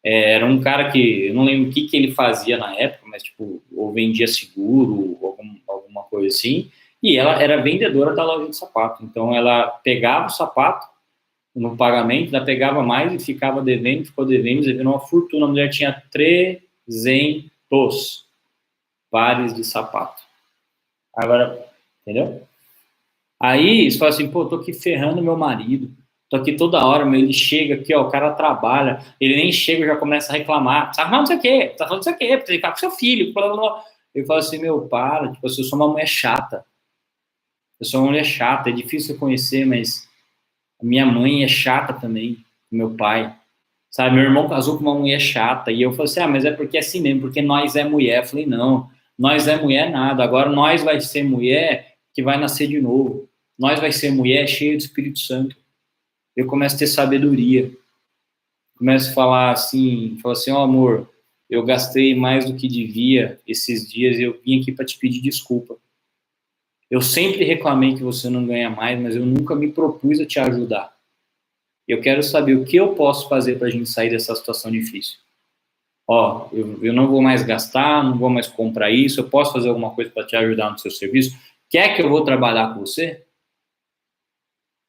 era um cara que, eu não lembro o que ele fazia na época, mas tipo, ou vendia seguro, ou alguma coisa assim, e ela era vendedora da loja de sapato, então ela pegava o sapato, no pagamento, ainda pegava mais e ficava devendo, ficou devendo uma fortuna. A mulher tinha 300 pares de sapato. Agora, entendeu? Aí, você fala assim, pô, tô aqui ferrando meu marido, tô aqui toda hora, ele chega aqui, ó, o cara trabalha, ele nem chega, já começa a reclamar, tá falando isso aqui, tá falando isso aqui, porque ele tá com seu filho, blá, blá, blá. Eu falo assim, meu, para, tipo, eu sou uma mulher chata, eu sou uma mulher chata, é difícil conhecer, mas a minha mãe é chata também, meu pai, sabe, meu irmão casou com uma mulher chata, e eu falei assim, mas é porque é assim mesmo, porque nós é mulher. Eu falei, não, nós é mulher nada, agora nós vai ser mulher que vai nascer de novo, nós vai ser mulher cheia do Espírito Santo. Eu começo a ter sabedoria, começo a falar assim, ó, amor, eu gastei mais do que devia esses dias e eu vim aqui para te pedir desculpa. Eu sempre reclamei que você não ganha mais, mas eu nunca me propus a te ajudar. Eu quero saber o que eu posso fazer para a gente sair dessa situação difícil. Ó, eu não vou mais gastar, não vou mais comprar isso, eu posso fazer alguma coisa para te ajudar no seu serviço? Quer que eu vou trabalhar com você?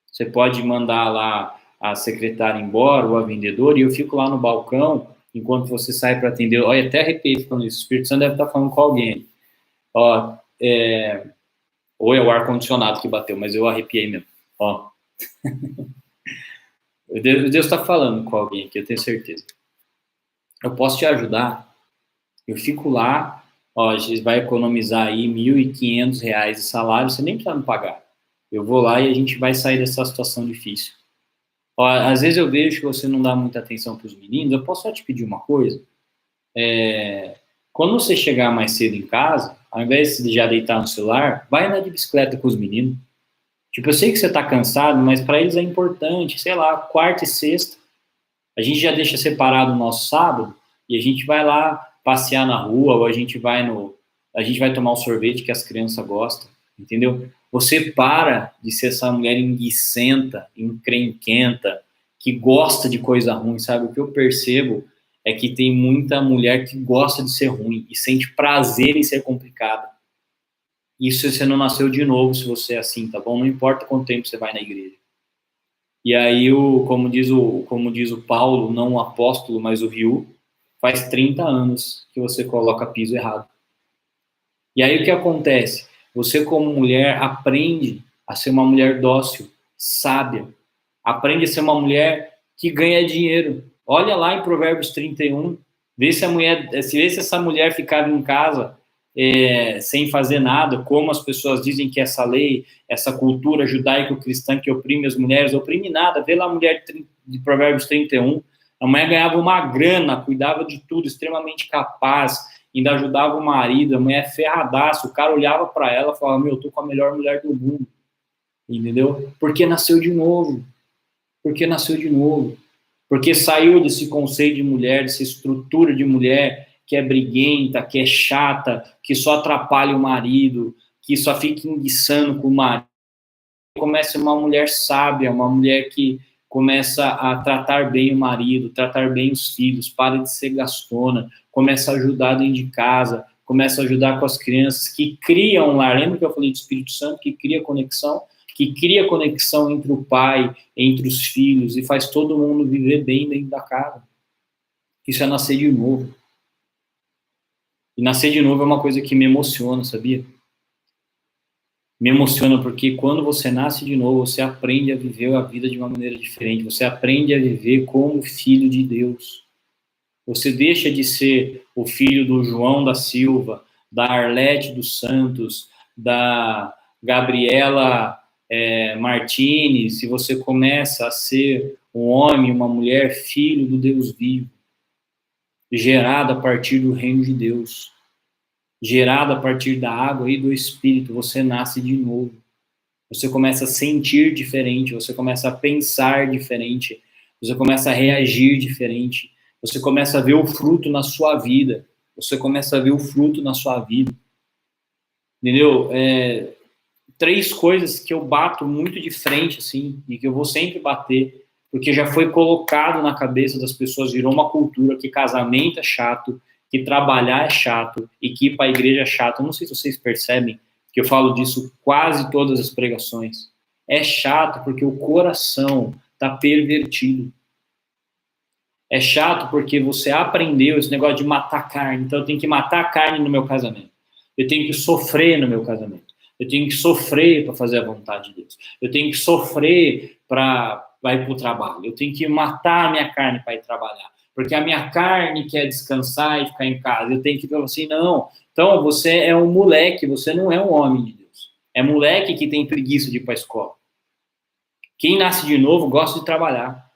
Você pode mandar lá a secretária embora ou a vendedora e eu fico lá no balcão enquanto você sai para atender. Olha, até arrepiei falando isso. O Espírito Santo deve estar falando com alguém. Ó, ou é o ar-condicionado que bateu, mas eu arrepiei mesmo. Ó. Deus está falando com alguém aqui, eu tenho certeza. Eu posso te ajudar. Eu fico lá, ó, a gente vai economizar aí R$ 1.500 de salário, você nem precisa me pagar. Eu vou lá e a gente vai sair dessa situação difícil. Ó, às vezes eu vejo que você não dá muita atenção para os meninos, eu posso só te pedir uma coisa? Quando você chegar mais cedo em casa, ao invés de já deitar no celular, vai andar de bicicleta com os meninos. Tipo, eu sei que você está cansado, mas para eles é importante, sei lá, quarta e sexta. A gente já deixa separado o nosso sábado e a gente vai lá passear na rua ou a gente vai tomar um sorvete que as crianças gostam, entendeu? Você para de ser essa mulher enguiçenta, encrenquenta, que gosta de coisa ruim, sabe? O que eu percebo é que tem muita mulher que gosta de ser ruim e sente prazer em ser complicada. Isso você não nasceu de novo se você é assim, tá bom? Não importa quanto tempo você vai na igreja. E aí, como diz o Paulo, não o apóstolo, mas o Ryu, faz 30 anos que você coloca piso errado. E aí o que acontece? Você, como mulher, aprende a ser uma mulher dócil, sábia. Aprende a ser uma mulher que ganha dinheiro. Olha lá em Provérbios 31, vê se essa mulher ficava em casa sem fazer nada, como as pessoas dizem que essa lei, essa cultura judaico-cristã que oprime as mulheres, oprime nada. Vê lá a mulher de Provérbios 31, a mulher ganhava uma grana, cuidava de tudo, extremamente capaz, ainda ajudava o marido, a mulher ferradaça, o cara olhava para ela e falava, eu tô com a melhor mulher do mundo, entendeu? Porque nasceu de novo, porque saiu desse conceito de mulher, dessa estrutura de mulher que é briguenta, que é chata, que só atrapalha o marido, que só fica enguiçando com o marido. Começa uma mulher sábia, uma mulher que começa a tratar bem o marido, tratar bem os filhos, para de ser gastona, começa a ajudar dentro de casa, começa a ajudar com as crianças, que criam um lar. Lembra que eu falei do Espírito Santo, que cria conexão? Que cria conexão entre o pai, entre os filhos, e faz todo mundo viver bem dentro da casa. Isso é nascer de novo. E nascer de novo é uma coisa que me emociona, sabia? Me emociona porque quando você nasce de novo, você aprende a viver a vida de uma maneira diferente. Você aprende a viver como filho de Deus. Você deixa de ser o filho do João da Silva, da Arlete dos Santos, da Gabriela Martins, e você começa a ser um homem, uma mulher, filho do Deus vivo, gerado a partir do reino de Deus, gerado a partir da água e do Espírito. Você nasce de novo. Você começa a sentir diferente, você começa a pensar diferente, você começa a reagir diferente, você começa a ver o fruto na sua vida, entendeu? 3 coisas que eu bato muito de frente, assim, e que eu vou sempre bater, porque já foi colocado na cabeça das pessoas, virou uma cultura que casamento é chato, que trabalhar é chato, e que ir para a igreja é chato. Eu não sei se vocês percebem que eu falo disso quase todas as pregações. É chato porque o coração tá pervertido. É chato porque você aprendeu esse negócio de matar carne. Então eu tenho que matar a carne no meu casamento. Eu tenho que sofrer no meu casamento. Eu tenho que sofrer para fazer a vontade de Deus. Eu tenho que sofrer para ir para o trabalho. Eu tenho que matar a minha carne para ir trabalhar. Porque a minha carne quer descansar e ficar em casa. Eu tenho que falar assim, não. Então você é um moleque, você não é um homem de Deus. É moleque que tem preguiça de ir para a escola. Quem nasce de novo gosta de trabalhar.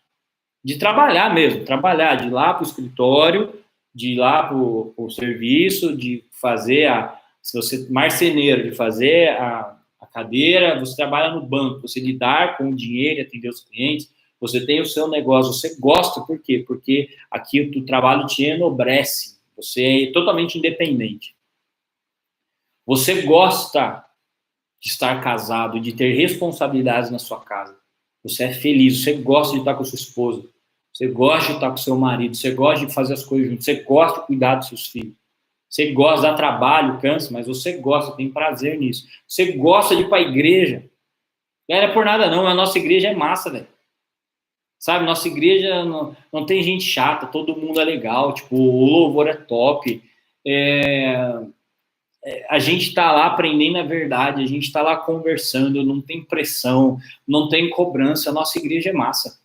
De trabalhar mesmo, trabalhar, de ir lá para o escritório, de ir lá para o serviço, de fazer se você marceneiro, de fazer a cadeira, você trabalha no banco, você lidar com o dinheiro, atender os clientes, você tem o seu negócio, você gosta, por quê? Porque aqui o trabalho te enobrece, você é totalmente independente. Você gosta de estar casado, de ter responsabilidades na sua casa. Você é feliz, você gosta de estar com a sua esposa, você gosta de estar com o seu marido, você gosta de fazer as coisas juntos, você gosta de cuidar dos seus filhos. Você gosta, dá trabalho, cansa, mas você gosta, tem prazer nisso. Você gosta de ir para a igreja. Não é por nada não, a nossa igreja é massa, velho. Sabe, nossa igreja não tem gente chata, todo mundo é legal, tipo, o louvor é top. A gente está lá aprendendo a verdade, a gente está lá conversando, não tem pressão, não tem cobrança, a nossa igreja é massa.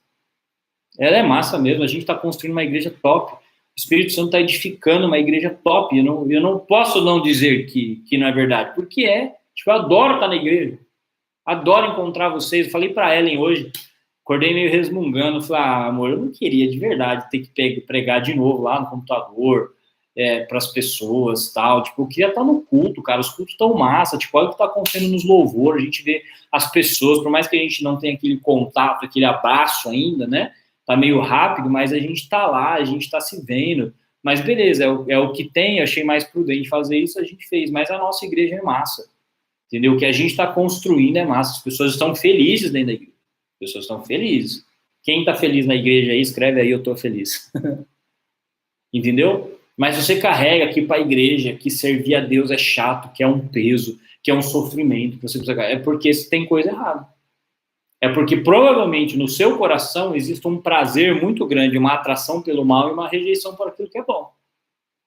Ela é massa mesmo, a gente está construindo uma igreja top. O Espírito Santo está edificando uma igreja top. Eu não posso não dizer que não é verdade, porque é. Tipo, eu adoro estar na igreja. Adoro encontrar vocês. Eu falei para Ellen hoje, acordei meio resmungando. Falei, amor, eu não queria de verdade ter que pregar de novo lá no computador, para as pessoas tal. Tipo, eu queria estar no culto, cara. Os cultos estão massa. Tipo, olha o que está acontecendo nos louvores. A gente vê as pessoas, por mais que a gente não tenha aquele contato, aquele abraço ainda, né? Tá meio rápido, mas a gente tá lá, a gente tá se vendo. Mas beleza, é o que tem, eu achei mais prudente fazer isso, a gente fez. Mas a nossa igreja é massa, entendeu? O que a gente está construindo é massa. As pessoas estão felizes dentro da igreja. As pessoas estão felizes. Quem tá feliz na igreja aí, escreve aí, eu tô feliz. Entendeu? Mas você carrega aqui para a igreja que servir a Deus é chato, que é um peso, que é um sofrimento, que você precisa... é porque tem coisa errada. É porque provavelmente no seu coração existe um prazer muito grande, uma atração pelo mal e uma rejeição por aquilo que é bom.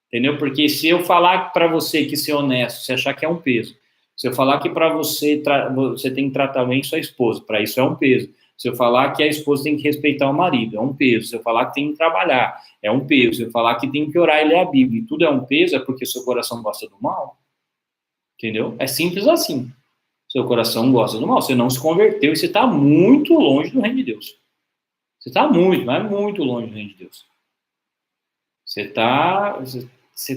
Entendeu? Porque se eu falar para você que ser honesto, você achar que é um peso. Se eu falar que para você você tem que tratar bem sua esposa, para isso é um peso. Se eu falar que a esposa tem que respeitar o marido, é um peso. Se eu falar que tem que trabalhar, é um peso. Se eu falar que tem que orar e ler a Bíblia, e tudo é um peso, é porque seu coração gosta do mal. Entendeu? É simples assim. Seu coração gosta do mal, você não se converteu e você está muito longe do reino de Deus. Você está muito, mas muito longe do reino de Deus. Você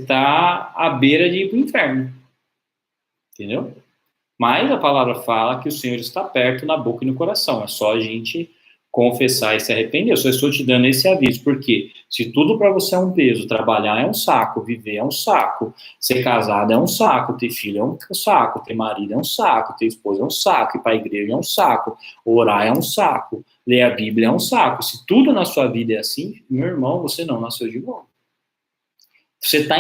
tá à beira de ir para o inferno. Entendeu? Mas a palavra fala que o Senhor está perto na boca e no coração. É só a gente confessar e se arrepender. Eu só estou te dando esse aviso, porque se tudo para você é um peso, trabalhar é um saco, viver é um saco, ser casado é um saco, ter filho é um saco, ter marido é um saco, ter esposa é um saco, ir para a igreja é um saco, orar é um saco, ler a Bíblia é um saco. Se tudo na sua vida é assim, meu irmão, você não nasceu de novo. Você tá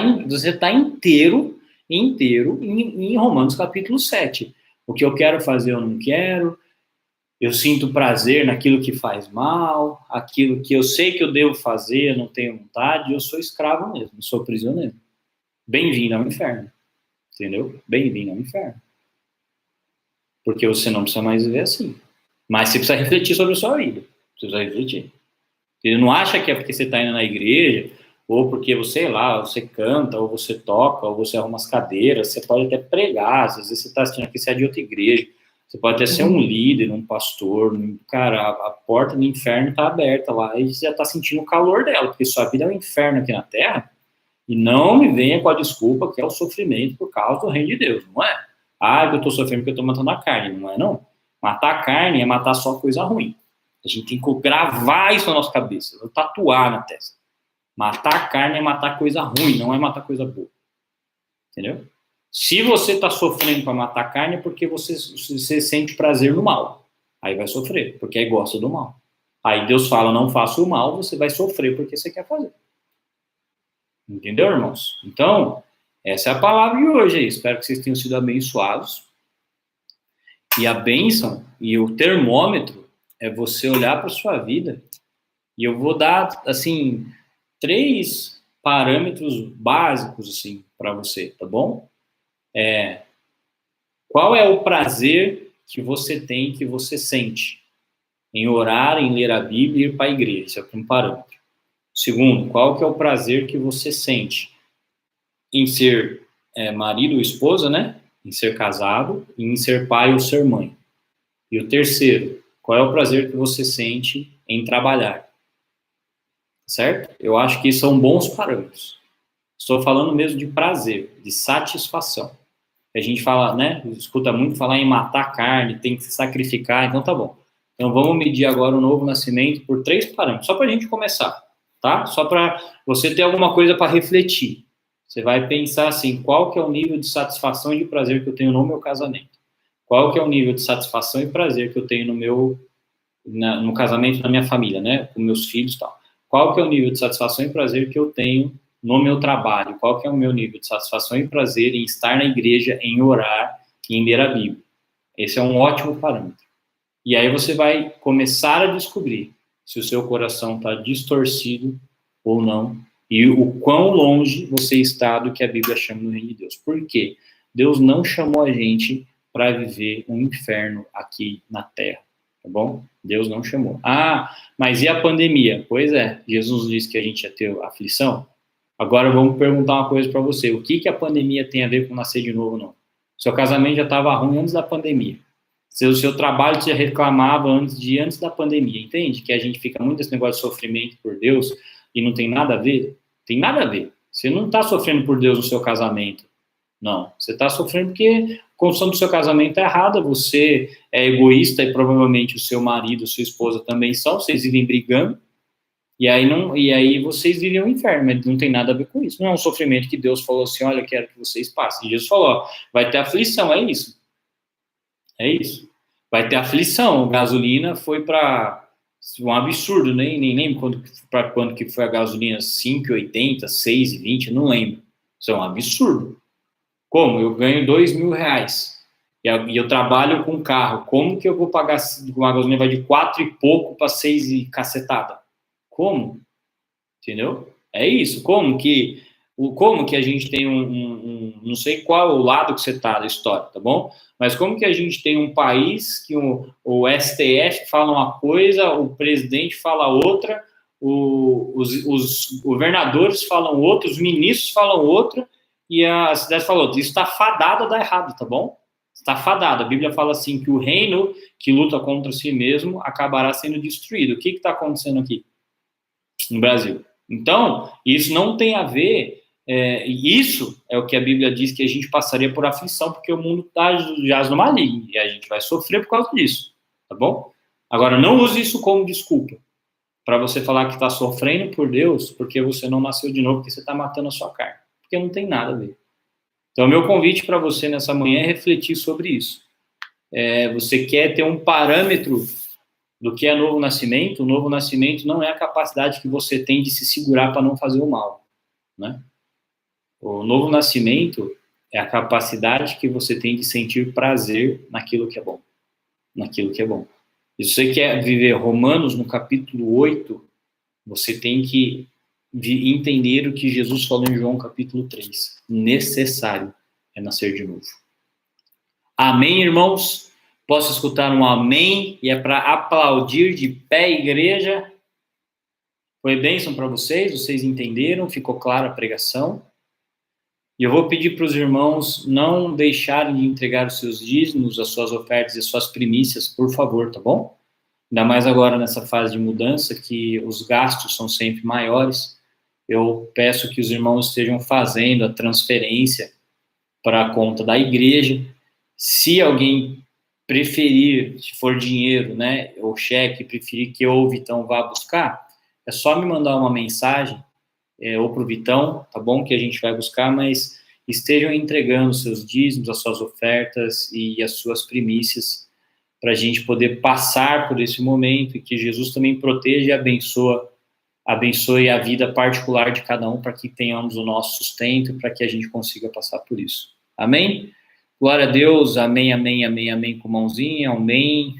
inteiro em Romanos capítulo 7. O que eu quero fazer eu não quero, eu sinto prazer naquilo que faz mal, aquilo que eu sei que eu devo fazer, eu não tenho vontade, eu sou escravo mesmo, sou prisioneiro. Bem-vindo ao inferno, entendeu? Bem-vindo ao inferno. Porque você não precisa mais viver assim. Mas você precisa refletir sobre a sua vida. Você precisa refletir. Você não acha que é porque você está indo na igreja, ou porque você, sei lá, você canta, ou você toca, ou você arruma as cadeiras, você pode até pregar, às vezes você está assistindo aqui, você é de outra igreja, você pode até ser um líder, um pastor, cara, a porta do inferno está aberta lá, e você já está sentindo o calor dela, porque sua vida é um inferno aqui na terra, e não me venha com a desculpa que é o sofrimento por causa do reino de Deus, não é? Eu estou sofrendo porque eu estou matando a carne, não é não? Matar a carne é matar só coisa ruim. A gente tem que gravar isso na nossa cabeça, tatuar na testa. Matar a carne é matar coisa ruim, não é matar coisa boa. Entendeu? Se você está sofrendo para matar a carne, é porque você sente prazer no mal. Aí vai sofrer, porque aí gosta do mal. Aí Deus fala, não faça o mal, você vai sofrer porque você quer fazer. Entendeu, irmãos? Então, essa é a palavra de hoje aí. Espero que vocês tenham sido abençoados. E a bênção e o termômetro é você olhar para sua vida, e eu vou dar, assim, 3 parâmetros básicos, assim, para você, tá bom? Qual é o prazer que você tem, que você sente em orar, em ler a Bíblia e ir para a igreja? Esse é um parâmetro. Segundo, qual que é o prazer que você sente em ser marido ou esposa, né? Em ser casado, e em ser pai ou ser mãe. E o terceiro, qual é o prazer que você sente em trabalhar? Certo? Eu acho que são bons parâmetros. Estou falando mesmo de prazer, de satisfação. A gente fala, né? Escuta muito falar em matar carne, tem que se sacrificar, então tá bom. Então vamos medir agora o novo nascimento por 3 parâmetros, só para a gente começar, tá? Só para você ter alguma coisa para refletir. Você vai pensar assim, qual que é o nível de satisfação e de prazer que eu tenho no meu casamento? Qual que é o nível de satisfação e prazer que eu tenho no casamento da minha família, né? Com meus filhos e tal. Qual que é o nível de satisfação e prazer que eu tenho no meu trabalho? Qual que é o meu nível de satisfação e prazer em estar na igreja, em orar e em ler a Bíblia? Esse é um ótimo parâmetro. E aí você vai começar a descobrir se o seu coração está distorcido ou não, e o quão longe você está do que a Bíblia chama no reino de Deus. Por quê? Deus não chamou a gente para viver um inferno aqui na Terra, tá bom? Deus não chamou. Ah, mas e a pandemia? Pois é, Jesus disse que a gente ia ter aflição. Agora vamos perguntar uma coisa para você. O que a pandemia tem a ver com nascer de novo, não? Seu casamento já estava ruim antes da pandemia. O seu trabalho te reclamava antes da pandemia, entende? Que a gente fica muito nesse negócio de sofrimento por Deus e não tem nada a ver. Tem nada a ver. Você não está sofrendo por Deus no seu casamento. Não. Você está sofrendo porque a construção do seu casamento é errada, você é egoísta e provavelmente o seu marido, sua esposa também são, vocês vivem brigando, e aí vocês vivem um inferno, mas não tem nada a ver com isso. Não é um sofrimento que Deus falou assim, olha, eu quero que vocês passem. E Jesus falou, ó, vai ter aflição, é isso. É isso. Vai ter aflição. A gasolina foi para um absurdo, nem lembro para quando que foi a gasolina, 5,80, 6,20, não lembro. Isso é um absurdo. Como? Eu ganho R$ 2.000 e eu trabalho com carro. Como que eu vou pagar uma gasolina vai de 4 e pouco para 6 e cacetada? Como? Entendeu? É isso. Como que a gente tem não sei qual o lado que você está da história, tá bom? Mas como que a gente tem um país que o STF fala uma coisa, o presidente fala outra, os governadores falam outra, os ministros falam outra, e a cidade falou, isso está fadado a dar errado, tá bom? Está fadado. A Bíblia fala assim, que o reino que luta contra si mesmo acabará sendo destruído. O que está acontecendo aqui no Brasil? Então, isso não tem a ver, isso é o que a Bíblia diz que a gente passaria por aflição, porque o mundo jaz no maligno, e a gente vai sofrer por causa disso, tá bom? Agora, não use isso como desculpa, para você falar que está sofrendo por Deus, porque você não nasceu de novo, porque você está matando a sua carne, porque não tem nada a ver. Então, meu convite para você nessa manhã é refletir sobre isso. Você quer ter um parâmetro do que é novo nascimento? O novo nascimento não é a capacidade que você tem de se segurar para não fazer o mal, né? O novo nascimento é a capacidade que você tem de sentir prazer naquilo que é bom, naquilo que é bom. E se você quer viver Romanos no capítulo 8, você tem que entender o que Jesus falou em João capítulo 3. Necessário é nascer de novo. Amém, irmãos? Posso escutar um amém? E é para aplaudir de pé, igreja. Foi bênção para vocês? Vocês entenderam? Ficou clara a pregação? E eu vou pedir para os irmãos não deixarem de entregar os seus dízimos, as suas ofertas e as suas primícias, por favor, tá bom? Ainda mais agora nessa fase de mudança, que os gastos são sempre maiores. Eu peço que os irmãos estejam fazendo a transferência para a conta da igreja. Se alguém preferir, se for dinheiro, né, ou cheque, preferir que eu, Vitão, vá buscar, é só me mandar uma mensagem, ou para o Vitão, tá bom, que a gente vai buscar, mas estejam entregando seus dízimos, as suas ofertas e as suas primícias, para a gente poder passar por esse momento, e que Jesus também proteja e abençoe a vida particular de cada um, para que tenhamos o nosso sustento, para que a gente consiga passar por isso. Amém? Glória a Deus, amém, amém, amém, amém, com mãozinha, amém,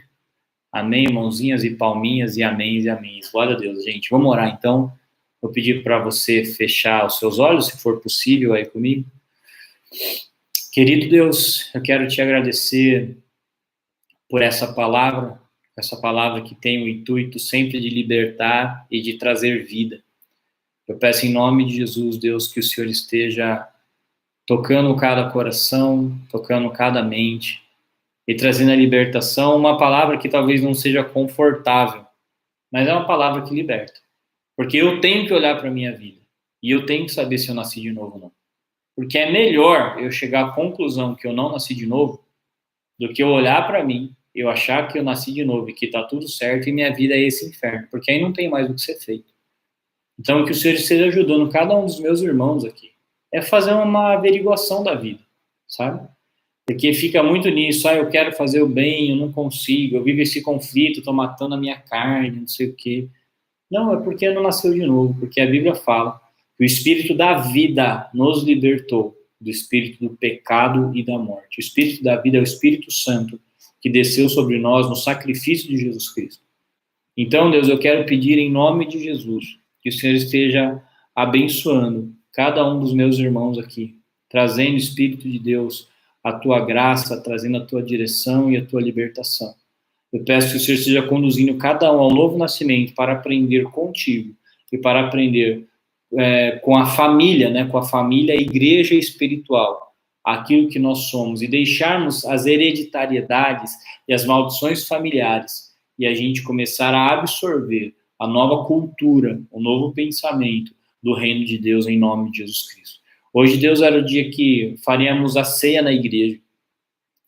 Amém, mãozinhas e palminhas e améns e améns. Glória a Deus, gente. Vamos orar, então. Vou pedir para você fechar os seus olhos, se for possível, aí comigo. Querido Deus, eu quero te agradecer por essa palavra que tem o intuito sempre de libertar e de trazer vida. Eu peço em nome de Jesus, Deus, que o Senhor esteja tocando cada coração, tocando cada mente e trazendo a libertação, uma palavra que talvez não seja confortável, mas é uma palavra que liberta. Porque eu tenho que olhar para a minha vida e eu tenho que saber se eu nasci de novo ou não. Porque é melhor eu chegar à conclusão que eu não nasci de novo do que eu olhar para mim, eu achar que eu nasci de novo e que está tudo certo e minha vida é esse inferno. Porque aí não tem mais o que ser feito. Então, que o Senhor esteja ajudando cada um dos meus irmãos aqui. É fazer uma averiguação da vida, sabe? Porque fica muito nisso, eu quero fazer o bem, eu não consigo, eu vivo esse conflito, estou matando a minha carne, não sei o quê. Não, é porque não nasceu de novo, porque a Bíblia fala que o Espírito da vida nos libertou do espírito do pecado e da morte. O Espírito da vida é o Espírito Santo que desceu sobre nós no sacrifício de Jesus Cristo. Então, Deus, eu quero pedir em nome de Jesus que o Senhor esteja abençoando cada um dos meus irmãos aqui, trazendo o Espírito de Deus, a tua graça, trazendo a tua direção e a tua libertação. Eu peço que o Senhor esteja conduzindo cada um ao novo nascimento para aprender contigo e para aprender com a família, né, com a família, a igreja espiritual, aquilo que nós somos, e deixarmos as hereditariedades e as maldições familiares e a gente começar a absorver a nova cultura, o novo pensamento do reino de Deus em nome de Jesus Cristo. Hoje, Deus, era o dia que faríamos a ceia na igreja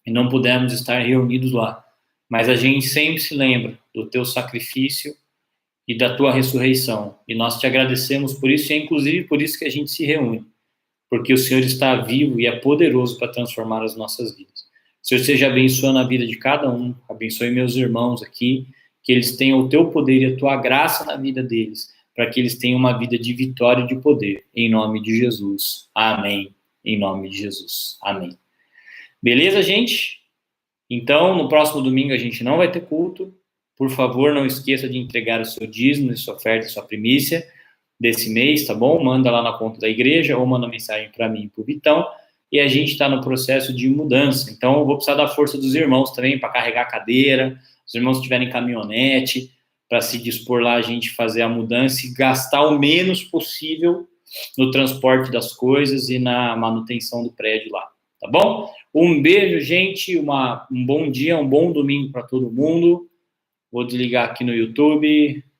e não pudemos estar reunidos lá, mas a gente sempre se lembra do teu sacrifício e da tua ressurreição, e nós te agradecemos por isso, e é inclusive por isso que a gente se reúne, porque o Senhor está vivo e é poderoso para transformar as nossas vidas. O Senhor seja abençoando a vida de cada um, abençoe meus irmãos aqui, que eles tenham o teu poder e a tua graça na vida deles, para que eles tenham uma vida de vitória e de poder, em nome de Jesus. Amém. Em nome de Jesus. Amém. Beleza, gente? Então, no próximo domingo a gente não vai ter culto. Por favor, não esqueça de entregar o seu dízimo, sua oferta, sua primícia desse mês, tá bom? Manda lá na conta da igreja ou manda mensagem para mim e para o Vitão. E a gente está no processo de mudança. Então, eu vou precisar da força dos irmãos também para carregar a cadeira. Os irmãos tiverem caminhonete, para se dispor lá a gente fazer a mudança e gastar o menos possível no transporte das coisas e na manutenção do prédio lá, tá bom? Um beijo, gente, um bom dia, um bom domingo para todo mundo. Vou desligar aqui no YouTube.